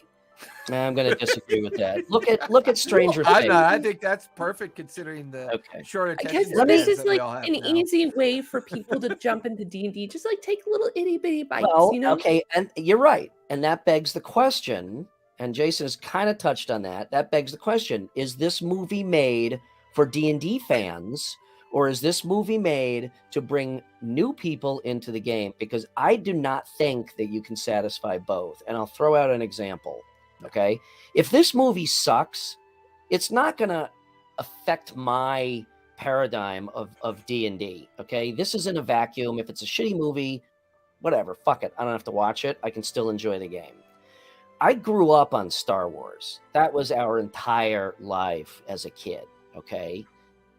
I'm going to disagree with that. Look at Stranger Things. I think that's perfect considering the short attention spans. This is like an easy way for people to jump into D&D. Just like take little itty bitty bites, Okay, and you're right. And that begs the question, and Jason has kind of touched on that. That begs the question, is this movie made for D&D fans, or is this movie made to bring new people into the game? Because I do not think that you can satisfy both. And I'll throw out an example. Okay, if this movie sucks, it's not going to affect my paradigm of D&D. Okay, this isn't a vacuum. If it's a shitty movie, whatever, fuck it. I don't have to watch it. I can still enjoy the game. I grew up on Star Wars. That was our entire life as a kid. Okay,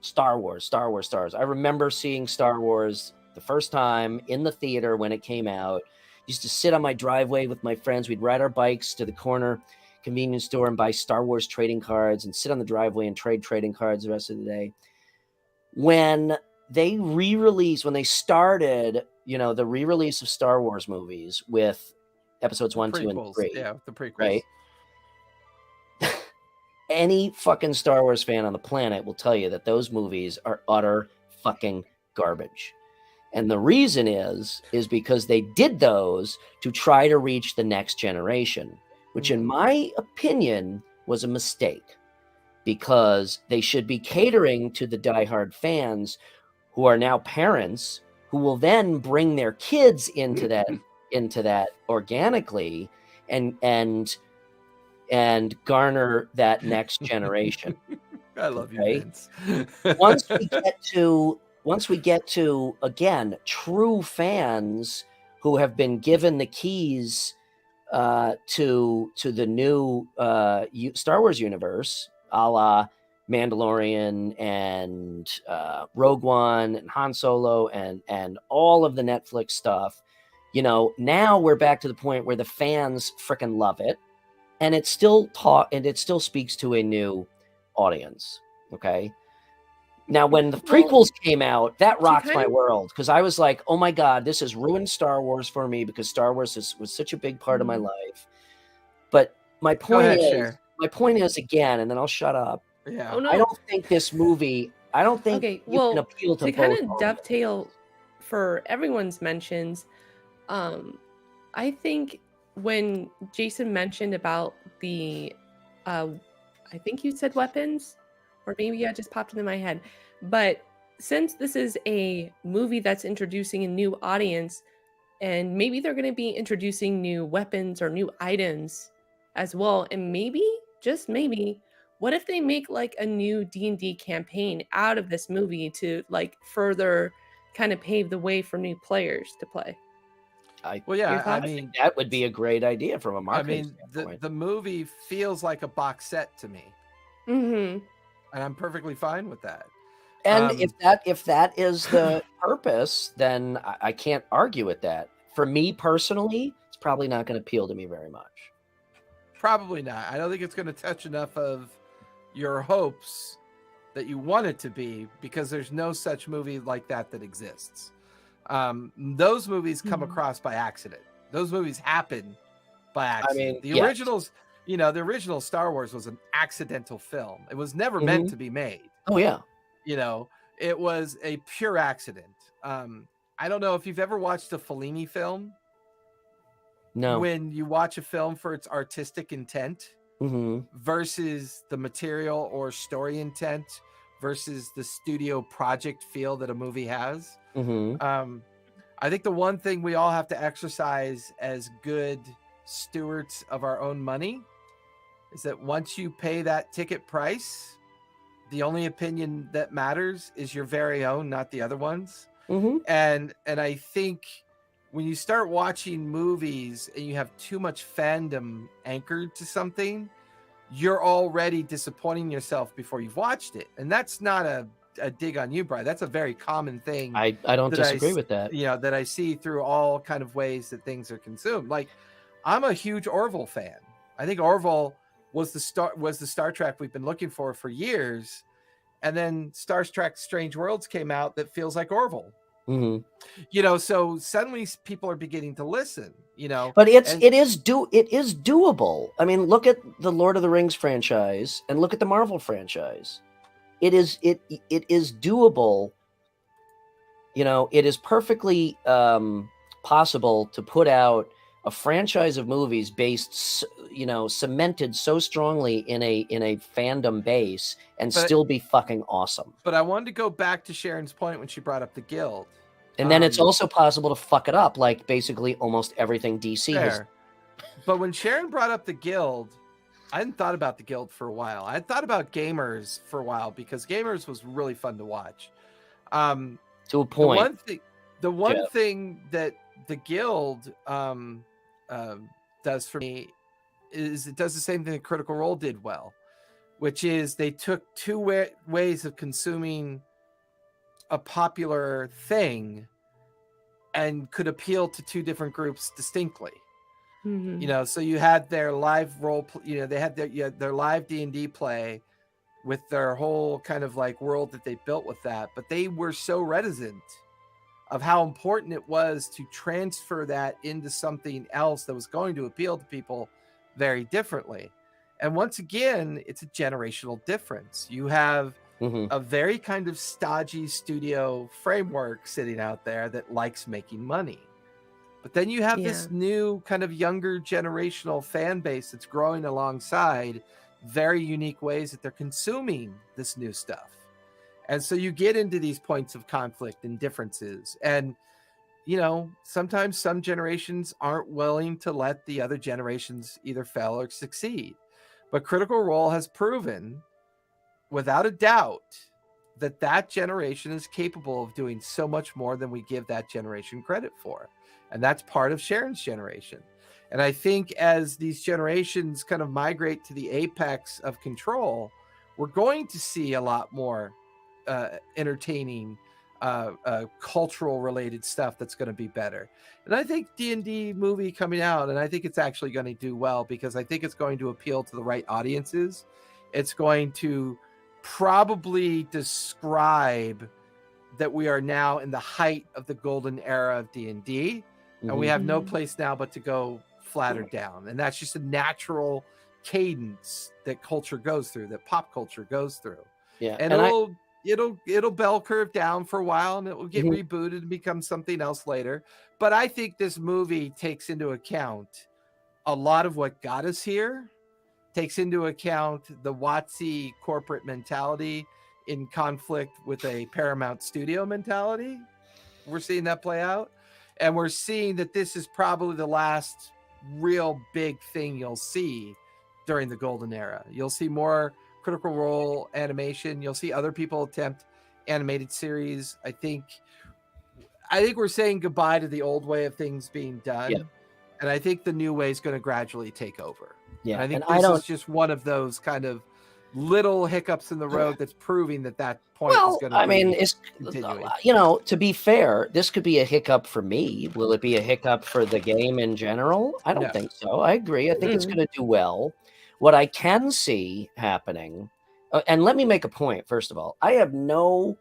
Star Wars. I remember seeing Star Wars the first time in the theater when it came out. Used to sit on my driveway with my friends. We'd ride our bikes to the corner convenience store and buy Star Wars trading cards and sit on the driveway and trade trading cards the rest of the day. When they started, the re-release of Star Wars movies with episodes 1, 2, and 3. Yeah, the prequels. Right? Any fucking Star Wars fan on the planet will tell you that those movies are utter fucking garbage. And the reason is because they did those to try to reach the next generation, which in my opinion was a mistake, because they should be catering to the diehard fans who are now parents, who will then bring their kids into that organically and garner that next generation. I love you, Vince. Once we get to, again, true fans who have been given the keys to the new Star Wars universe, a la Mandalorian and Rogue One and Han Solo and all of the Netflix stuff, now we're back to the point where the fans freaking love it, and it still speaks to a new audience. Okay. Now, when the prequels came out, that rocked my world, because I was like, oh my God, this has ruined Star Wars for me, because Star Wars was such a big part of my life. But my point is, again, and then I'll shut up. Yeah. Oh, no. I don't think this movie, you can appeal to both. To kind of dovetail for everyone's mentions, I think when Jason mentioned about the, I think you said weapons, or maybe I just popped into my head. But since this is a movie that's introducing a new audience, and maybe they're going to be introducing new weapons or new items as well, and maybe, just maybe, what if they make like a new D&D campaign out of this movie to like further kind of pave the way for new players to play? I mean, that would be a great idea from a marketing standpoint. The movie feels like a box set to me. Mm-hmm. And I'm perfectly fine with that. And if that is the purpose, then I can't argue with that. For me personally, it's probably not going to appeal to me very much. Probably not. I don't think it's going to touch enough of your hopes that you want it to be, because there's no such movie like that exists. Those movies come across by accident. Those movies happen by accident. The yes. originals, the original Star Wars was an accidental film. It was never meant to be made. Oh yeah. It was a pure accident. I don't know if you've ever watched a Fellini film. No. When you watch a film for its artistic intent Mm-hmm. versus the material or story intent versus the studio project feel that a movie has. Mm-hmm. I think the one thing we all have to exercise as good stewards of our own money is that once you pay that ticket price, the only opinion that matters is your very own, not the other ones. Mm-hmm. And I think when you start watching movies and you have too much fandom anchored to something, you're already disappointing yourself before you've watched it. And that's not a dig on you, Brian. That's a very common thing. I don't disagree with that. That I see through all kind of ways that things are consumed. Like, I'm a huge Orville fan. I think Orville was the Star Trek we've been looking for years. And then Star Trek Strange Worlds came out that feels like Orville. Mm-hmm. So suddenly people are beginning to listen, But it is doable. I mean, look at the Lord of the Rings franchise and look at the Marvel franchise. It is doable. It is perfectly possible to put out a franchise of movies based, cemented so strongly in a fandom base and still be fucking awesome. But I wanted to go back to Sharon's point when she brought up the Guild. And then it's also possible to fuck it up, like basically almost everything DC has. But when Sharon brought up the Guild, I hadn't thought about the Guild for a while. I had thought about Gamers for a while because Gamers was really fun to watch. To a point. The one thing that the Guild does for me is it does the same thing that Critical Role did well, which is they took two ways of consuming a popular thing and could appeal to two different groups distinctly. Mm-hmm. So you had their live role, they had their live D&D play with their whole kind of like world that they built with that, but they were so reticent of how important it was to transfer that into something else that was going to appeal to people very differently. And once again, it's a generational difference. You have a very kind of stodgy studio framework sitting out there that likes making money. But then you have this new kind of younger generational fan base that's growing alongside very unique ways that they're consuming this new stuff. And so you get into these points of conflict and differences. And, sometimes some generations aren't willing to let the other generations either fail or succeed. But Critical Role has proven, without a doubt, that generation is capable of doing so much more than we give that generation credit for. And that's part of Sharon's generation. And I think as these generations kind of migrate to the apex of control, we're going to see a lot more entertaining cultural related stuff that's going to be better. And I think D&D movie coming out, and I think it's actually going to do well because I think it's going to appeal to the right audiences. It's going to probably describe that we are now in the height of the golden era of D&D, and we have no place now but to go flatter down. And that's just a natural cadence that culture goes through, that pop culture goes through. Yeah. And it'll bell curve down for a while, and it will get rebooted and become something else later. But I think this movie takes into account a lot of what got us here, takes into account the WotC corporate mentality in conflict with a Paramount studio mentality. We're seeing that play out. And we're seeing that this is probably the last real big thing you'll see during the golden era. You'll see more Critical Role animation. You'll see other people attempt animated series. I think we're saying goodbye to the old way of things being done. Yeah. And I think the new way is going to gradually take over. Yeah. And I think this is just one of those kind of little hiccups in the road that's proving that point is going to it's continuing. To be fair, this could be a hiccup for me. Will it be a hiccup for the game in general? I don't think so. I agree. I think it's going to do well. What I can see happening, and let me make a point. First of all, I'm not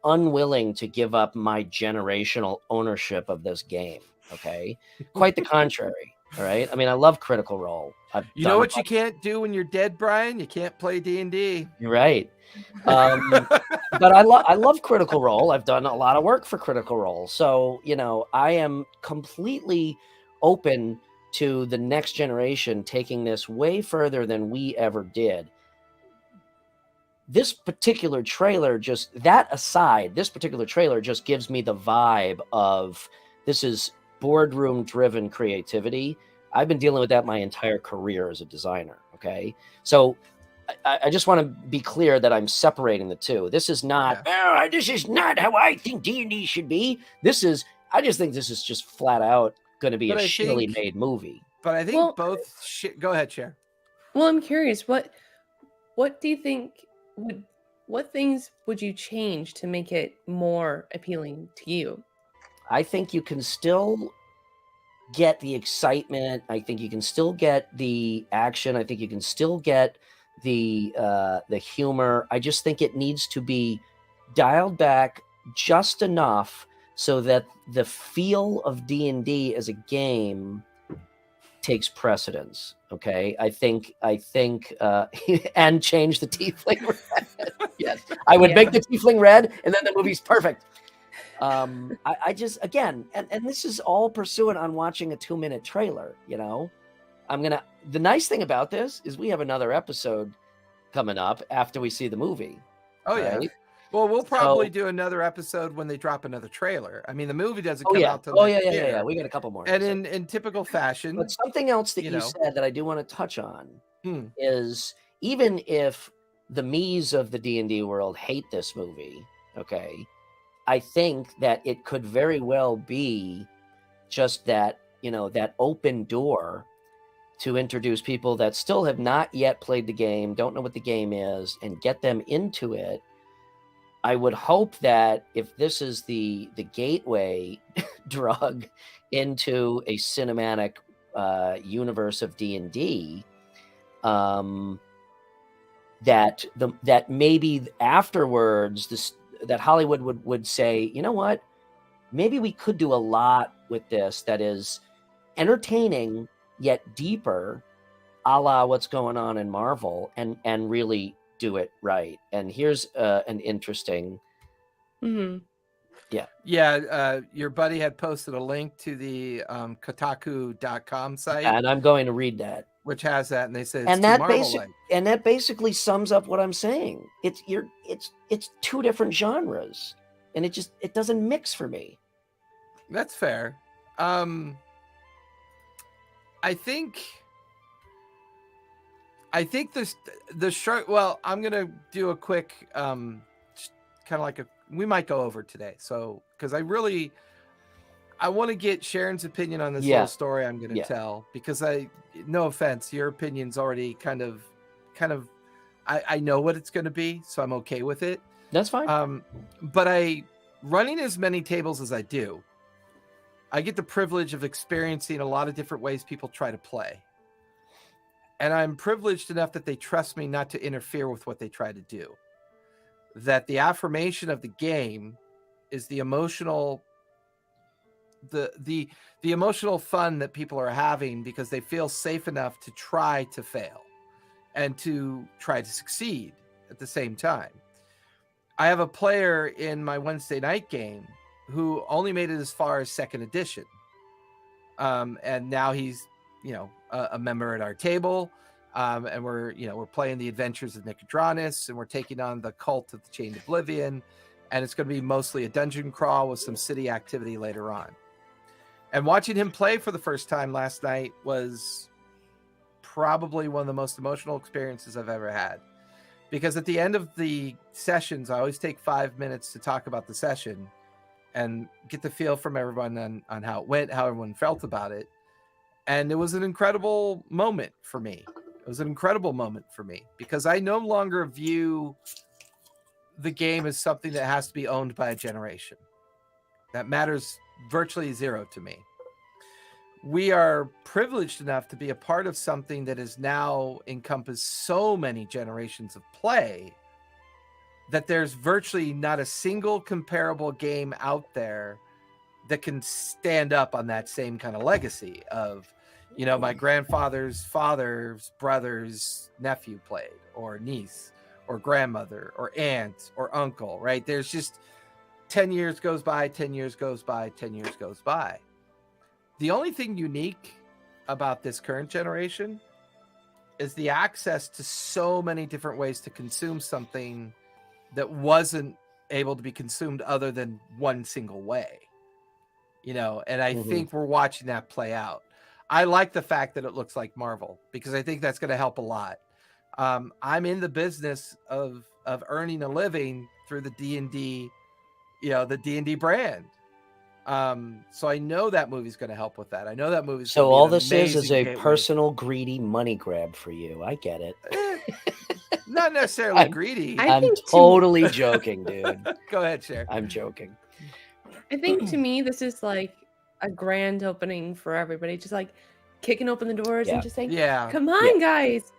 unwilling to give up my generational ownership of this game. Okay, quite the contrary. All right. I mean, I love Critical Role. You know what you can't do when you're dead, Brian? You can't play D&D. You're right. But I love Critical Role. I've done a lot of work for Critical Role, so I am completely open to the next generation taking this way further than we ever did. This particular trailer just gives me the vibe of this is boardroom driven creativity. I've been dealing with that my entire career as a designer. Okay. So I just want to be clear that I'm separating the two. This is not, this is not how I think D&D should be. I just think this is just flat out going to be a shittily made movie. But I think go ahead, Cher. Well, I'm curious, what do you think what things would you change to make it more appealing to you? I think you can still get the excitement. I think you can still get the action. I think you can still get the humor. I just think it needs to be dialed back just enough so that the feel of D&D as a game takes precedence. Okay, I think and change the tiefling red. Yes, I would make the tiefling red, and then the movie's perfect. I just, again, and this is all pursuant on watching a 2-minute trailer. The nice thing about this is we have another episode coming up after we see the movie. Oh yeah. Right? Well, we'll probably do another episode when they drop another trailer. I mean, the movie doesn't come out till next year. We got a couple more. And in typical fashion. But something else that you said that I do want to touch on is, even if the me's of the D&D world hate this movie, okay, I think that it could very well be just that, that open door to introduce people that still have not yet played the game, don't know what the game is, and get them into it. I would hope that if this is the gateway drug into a cinematic universe of D&D, that maybe afterwards that Hollywood would say, you know what, maybe we could do a lot with this that is entertaining yet deeper, a la what's going on in Marvel, and really do it right. And here's an interesting your buddy had posted a link to the Kotaku.com site, and I'm going to read that, which has that, and they said that basically sums up what I'm saying. It's two different genres, and it doesn't mix for me. That's fair. I think the short. Well, I'm gonna do a quick, kind of like we might go over today. So, because I want to get Sharon's opinion on this little story I'm gonna tell, because no offense, your opinion's already kind of, I know what it's gonna be, so I'm okay with it. That's fine. But running as many tables as I do, I get the privilege of experiencing a lot of different ways people try to play. And I'm privileged enough that they trust me not to interfere with what they try to do. That the affirmation of the game is the emotional, the emotional fun that people are having because they feel safe enough to try to fail and to try to succeed at the same time. I have a player in my Wednesday night game who only made it as far as 2nd edition. And now he's, a member at our table. And we're playing the Adventures of Nicodranus, and we're taking on the Cult of the Chained Oblivion. And it's going to be mostly a dungeon crawl with some city activity later on. And watching him play for the first time last night was probably one of the most emotional experiences I've ever had. Because at the end of the sessions, I always take 5 minutes to talk about the session and get the feel from everyone on how it went, how everyone felt about it. And it was an incredible moment for me. It was an incredible moment for me because I no longer view the game as something that has to be owned by a generation. That matters virtually zero to me. We are privileged enough to be a part of something that has now encompassed so many generations of play that there's virtually not a single comparable game out there that can stand up on that same kind of legacy of, my grandfather's father's brother's nephew played, or niece, or grandmother, or aunt, or uncle, right? There's just 10 years goes by, 10 years goes by, 10 years goes by. The only thing unique about this current generation is the access to so many different ways to consume something that wasn't able to be consumed other than one single way. And I think we're watching that play out. I like the fact that it looks like Marvel, because I think that's going to help a lot. I'm in the business of earning a living through the D&D, the D&D brand. So I know that movie's going to help with that. I know that movie's So gonna be all an this is amazing a gateway. personal greedy money grab for you. I get it. Not necessarily greedy. I I'm think totally joking, dude. Go ahead, Cher. I'm joking. I think to me, this is like a grand opening for everybody. Just like kicking open the doors Yeah. and just saying, Yeah. come on, guys.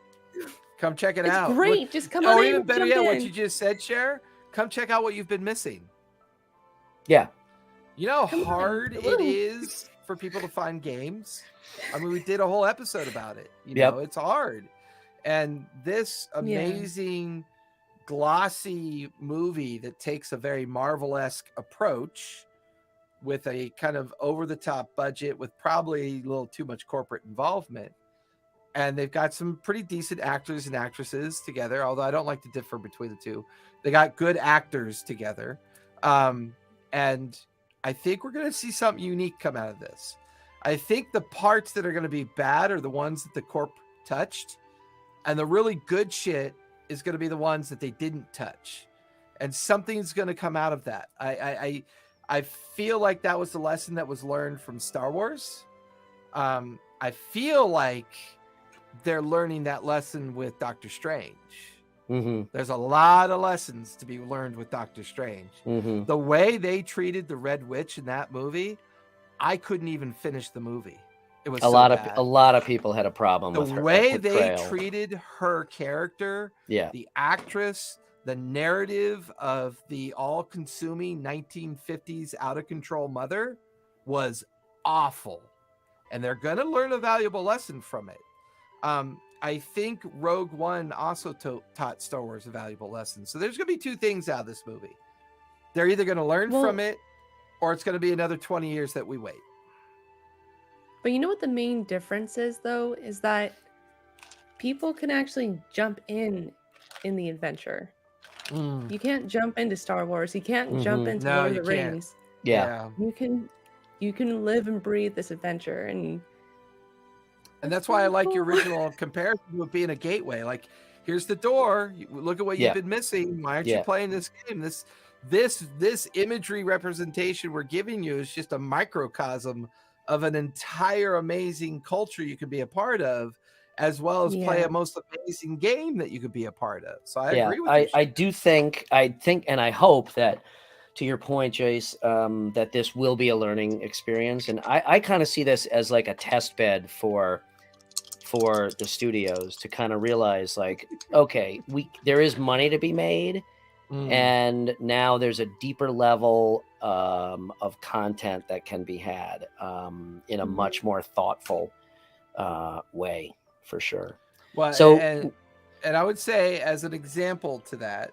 Come check it It's out. great. Just come on in. Even better jump yet, what in. you just said, Cher. Come check out what you've been missing. Yeah. You know how Come on. hard it Woo. is for people to find games? I mean, we did a whole episode about it. Yep. It's hard. And this amazing, glossy movie that takes a very Marvel-esque approach with a kind of over-the-top budget with probably a little too much corporate involvement. And they've got some pretty decent actors and actresses together, although I don't like to differ between the two. They got good actors together. And I think we're going to see something unique come out of this. I think the parts that are going to be bad are the ones that the corp touched. And the really good shit is going to be the ones that they didn't touch. And something's going to come out of that. I feel like that was the lesson that was learned from Star Wars. I feel like they're learning that lesson with Doctor Strange. There's a lot of lessons to be learned with Doctor Strange. The way they treated the Red Witch in that movie, I couldn't even finish the movie. It was a lot of people had a problem with her. The way they portrayal. treated her character, the actress, the narrative of the all-consuming 1950s out-of-control mother was awful. And they're going to learn a valuable lesson from it. I think Rogue One also taught Star Wars a valuable lesson. So there's going to be two things out of this movie. They're either going to learn from it, or it's going to be another 20 years that we wait. But you know what the main difference is, though, is that people can actually jump in the adventure. You can't jump into Star Wars. You can't jump into Lord of the Rings. Yeah. You can live and breathe this adventure, and that's why I like your original comparison of being a gateway. Like, here's the door. Look at what you've been missing. Why aren't you playing this game? This imagery representation we're giving you is just a microcosm of an entire amazing culture you could be a part of, as well as play a most amazing game that you could be a part of. So I agree with you. I think, and I hope that, to your point, Jace, that this will be a learning experience. And I kind of see this as like a test bed for the studios to kind of realize, like, okay, there is money to be made. And now there's a deeper level of content that can be had in a much more thoughtful way, for sure. Well, so, and I would say, as an example to that,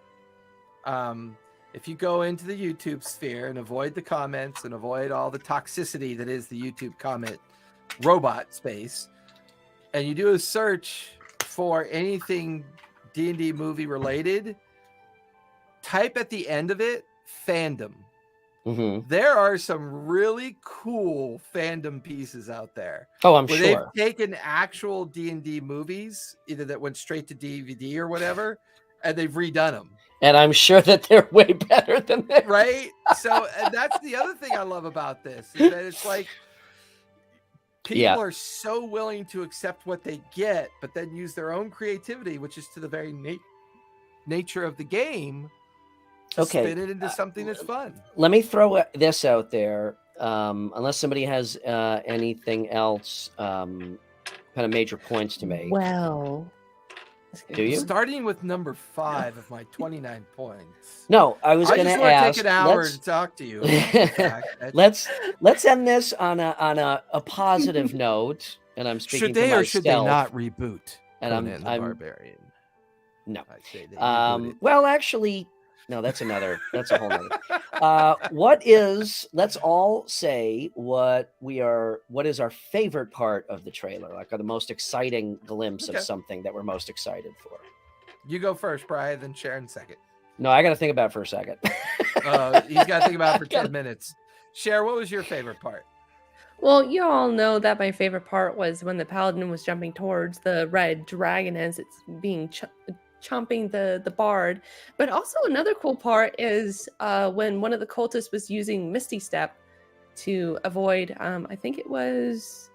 if you go into the YouTube sphere and avoid the comments and avoid all the toxicity that is the YouTube comment robot space, and you do a search for anything D&D movie related, type at the end of it fandom. There are some really cool fandom pieces out there. Oh, I'm where sure. They've taken actual D&D movies, either that went straight to DVD or whatever, and they've redone them. And I'm sure that they're way better than this. Right? So, and that's the other thing I love about this, is that it's like people are so willing to accept what they get, but then use their own creativity, which is to the very nature of the game, to spin it into something that's fun. Let me throw this out there, unless somebody has anything else, kind of major points to make. Well, Do you? Starting with number 5 of my 29 points. No, I was I going just to want to ask. take an hour let's- to talk to you. About the fact that let's end this on a positive note, and I'm speaking should they for or myself. should they not reboot And Conan the I'm Barbarian? no. I say they reboot it. Well, actually, no. That's a whole nother. Let's all say what is our favorite part of the trailer, like the most exciting glimpse of Okay. something that we're most excited for. You go first, Brian, then Sharon second. No, I got to think about it for a second. He's got to think about it for 10 minutes. Sharon, what was your favorite part? Well, you all know that my favorite part was when the paladin was jumping towards the red dragon as it's being chomping the bard. But also another cool part is when one of the cultists was using Misty Step to avoid, I think it was,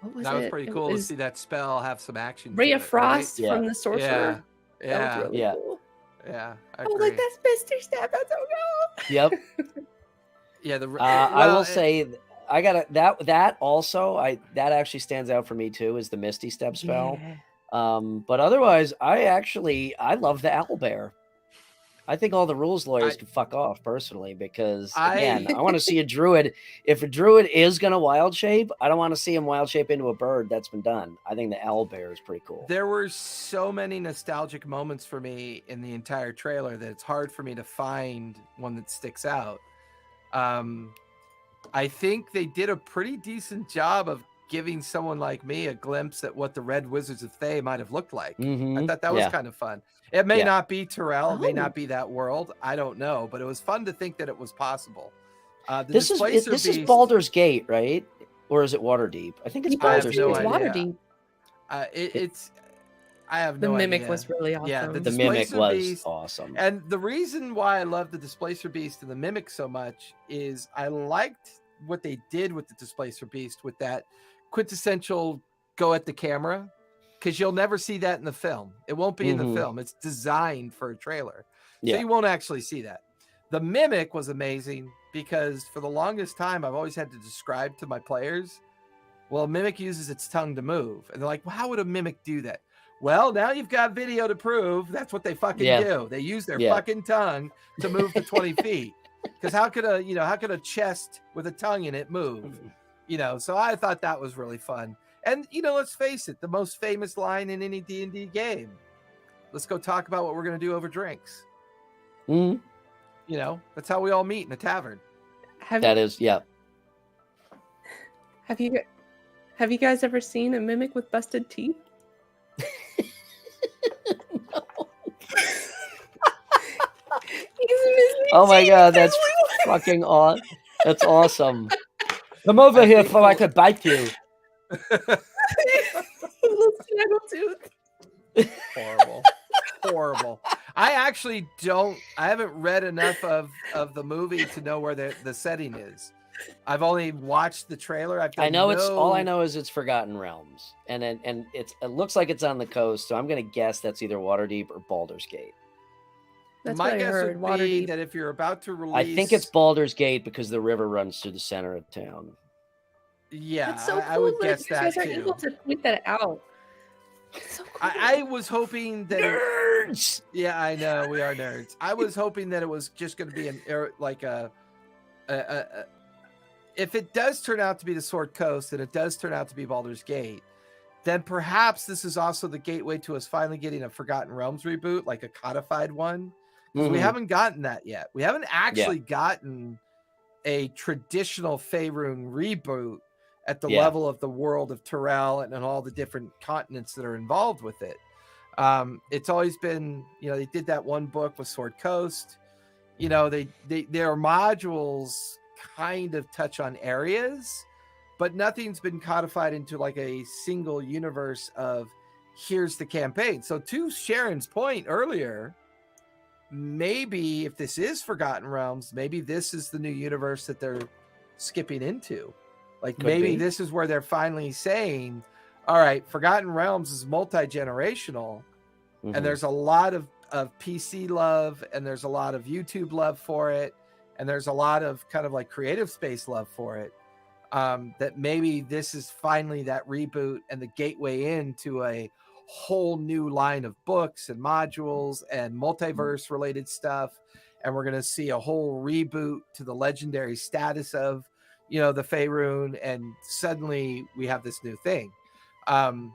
what was That was it? pretty It cool to was see that spell have some action. Ray to of it, right? Frost Yeah. from the sorcerer. Yeah. That was Yeah. really Yeah. cool. Yeah. I I was like, agree. that's Misty Step. That's so cool. Yep. Yeah. I will say I got that also. That actually stands out for me too, is the Misty Step spell. Yeah. But otherwise, I love the owlbear. I think all the rules lawyers can fuck off personally, because again, I want to see a druid. If a druid is going to wild shape, I don't want to see him wild shape into a bird. That's been done. I think the owlbear is pretty cool. There were so many nostalgic moments for me in the entire trailer that it's hard for me to find one that sticks out. I think they did a pretty decent job of giving someone like me a glimpse at what the Red Wizards of Thay might have looked like. I thought that was kind of fun. It may not be Terrell, it may not be that world. I don't know, but it was fun to think that it was possible. This is Baldur's Gate, right? Or is it Waterdeep? I think it's Baldur's Gate. idea. Waterdeep. I have The no idea. Mimic was really awesome. Yeah, the Mimic Displacer was Beast, awesome. And the reason why I love the Displacer Beast and the Mimic so much is I liked what they did with the Displacer Beast with that quintessential go at the camera, because you'll never see that in the film. It won't be in the film. It's designed for a trailer. So you won't actually see that. The Mimic was amazing because for the longest time, I've always had to describe to my players, well, a Mimic uses its tongue to move. And they're like, well, how would a Mimic do that? Well, now you've got video to prove that's what they fucking do. They use their fucking tongue to move to 20 feet. Because how could a chest with a tongue in it move? So I thought that was really fun. And let's face it, the most famous line in any D&D game. Let's go talk about what we're gonna do over drinks. That's how we all meet in a tavern. Have you guys ever seen a Mimic with busted teeth? Oh my god, that's fucking awesome. That's awesome. Come over here so I could bite you. Horrible. I haven't read enough of the movie to know where the setting is. I've only watched the trailer. All I know is it's Forgotten Realms, and it looks like it's on the coast. So I'm gonna guess that's either Waterdeep or Baldur's Gate. That's My what I guess heard. would be Waterdeep. that if you're about to release, I think it's Baldur's Gate because the river runs through the center of town. Yeah, That's so cool I would guess you that guys are too. able to point that out. So cool. I was hoping that Nerds! Yeah, I know we are nerds. I was hoping that it was just going to be if it does turn out to be the Sword Coast and it does turn out to be Baldur's Gate, then perhaps this is also the gateway to us finally getting a Forgotten Realms reboot, like a codified one. Because we haven't gotten that yet. We haven't actually gotten a traditional Faerun reboot at the level of the world of Terrell and all the different continents that are involved with it. It's always been, they did that one book with Sword Coast. Their modules kind of touch on areas, but nothing's been codified into like a single universe of here's the campaign. So to Sharon's point earlier, maybe if this is Forgotten Realms, maybe this is the new universe that they're skipping into. Like maybe this is where they're finally saying, all right, Forgotten Realms is multi-generational, and there's a lot of PC love, and there's a lot of YouTube love for it, and there's a lot of kind of like creative space love for it. That maybe this is finally that reboot and the gateway into a whole new line of books and modules and multiverse related stuff. And we're going to see a whole reboot to the legendary status of, the Faerun. And suddenly we have this new thing. And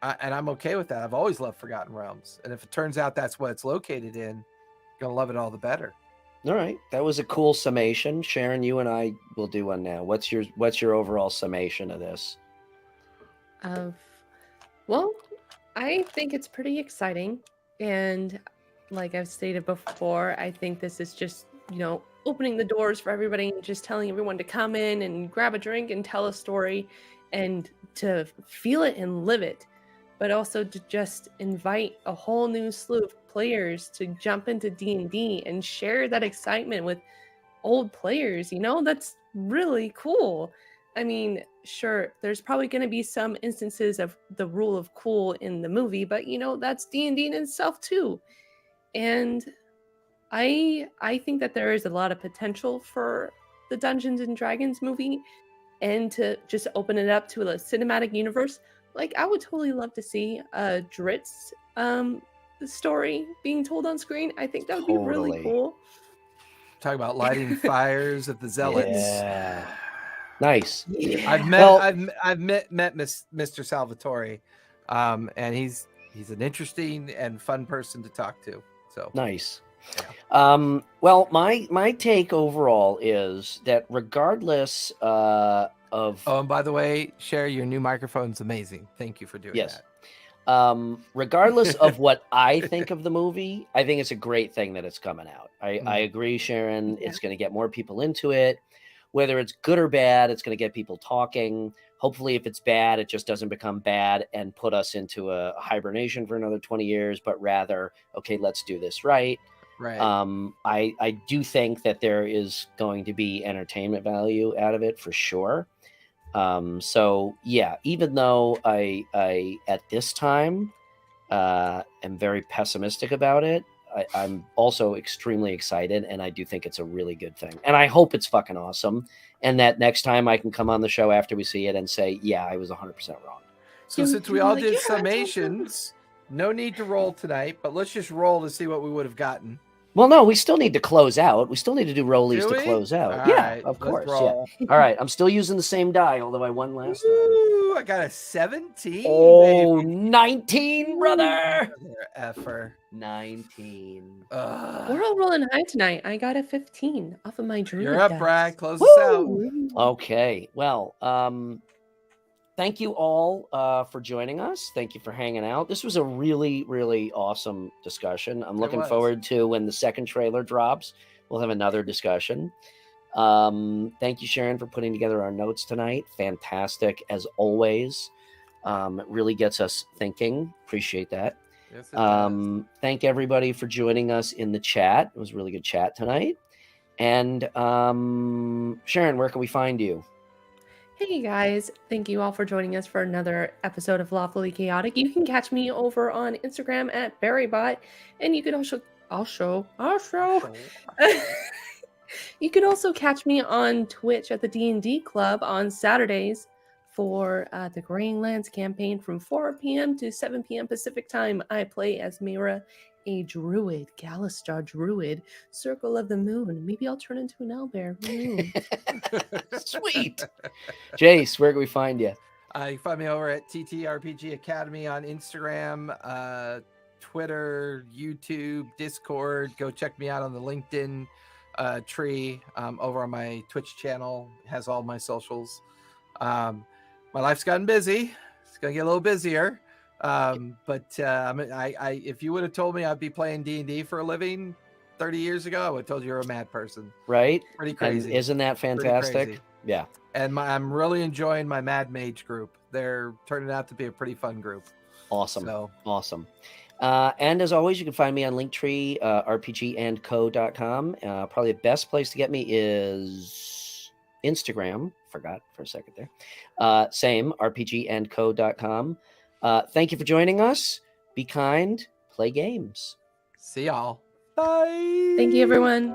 I'm okay with that. I've always loved Forgotten Realms. And if it turns out that's what it's located in, going to love it all the better. All right, that was a cool summation. Sharon, you and I will do one now. What's your overall summation of this? Well, I think it's pretty exciting, and like I've stated before, I think this is just opening the doors for everybody, and just telling everyone to come in and grab a drink and tell a story, and to feel it and live it, but also to just invite a whole new slew of players to jump into D&D and share that excitement with old players. That's really cool. I mean, sure, there's probably going to be some instances of the rule of cool in the movie, but that's D&D in itself too. And I think that there is a lot of potential for the Dungeons and Dragons movie, and to just open it up to a cinematic universe. Like, I would totally love to see a Dritz story being told on screen. I think that would be really Totally. cool. Talk about lighting fires of the zealots. Yeah. Nice. Yeah. I've met Well- I've met Mr. Salvatore, and he's an interesting and fun person to talk to. So Nice. Well, my take overall is that regardless of Oh, and by the way, Sherry, your new microphone's amazing. Thank you for doing Yes. that. Regardless of what I think of the movie, I think it's a great thing that it's coming out. I agree, Sharon. Yeah. It's going to get more people into it. Whether it's good or bad, it's going to get people talking. Hopefully, if it's bad, it just doesn't become bad and put us into a hibernation for another 20 years, but rather, okay, let's do this right. Right. I do think that there is going to be entertainment value out of it for sure. So yeah, even though I at this time am very pessimistic about it, I'm also extremely excited, and I do think it's a really good thing. And I hope it's fucking awesome, and that next time I can come on the show after we see it and say, yeah, I was 100% wrong. So You- since you we were all like, did "Yeah, that's awesome." summations, no need to roll tonight, but let's just roll to see what we would have gotten. Well, no, we still need to close out. We still need to do rollies Do to we? close out. All Yeah, right, of let's course. roll. Yeah. All right. I'm still using the same die, although I won last time. Ooh, I got a 17. Oh, baby. 19, brother. Mother effer. 19. We're all rolling high tonight. I got a 15 off of my druid. You're up, dice. Brad. Close us out. Woo! Okay. Well, thank you all for joining us. Thank you for hanging out. This was a really, really awesome discussion. I'm looking was. forward to when the second trailer drops. We'll have another discussion. Thank you, Sharon, for putting together our notes tonight. Fantastic, as always. It really gets us thinking. Appreciate that. Yes, it does. Thank everybody for joining us in the chat. It was a really good chat tonight. And Sharon, where can we find you? Hey guys, thank you all for joining us for another episode of Lawfully Chaotic. You can catch me over on Instagram at BerryBot, and you can also you can also catch me on Twitch at the D&D Club on Saturdays for the Graying Lands campaign from 4 p.m. to 7 p.m. Pacific time. I play as Mira, a druid, Galistar druid, Circle of the Moon. Maybe I'll turn into an owlbear. Who knows? Sweet. Jace, where can we find you? You can find me over at TTRPG Academy on Instagram, Twitter, YouTube, Discord. Go check me out on the LinkedIn tree over on my Twitch channel. It has all my socials. My life's gotten busy. It's gonna get a little busier. But if you would have told me I'd be playing D&D for a living 30 years ago, I would have told you you're a mad person. Right? Pretty And crazy. isn't that Pretty fantastic? crazy. Yeah. And I'm really enjoying my Mad Mage group. They're turning out to be a pretty fun group. Awesome. So Awesome. And as always, you can find me on Linktree, rpgandco.com. Probably the best place to get me is Instagram. Forgot for a second there. Same, rpgandco.com. Thank you for joining us. Be kind, play games. see y'all. Bye. Thank you, everyone.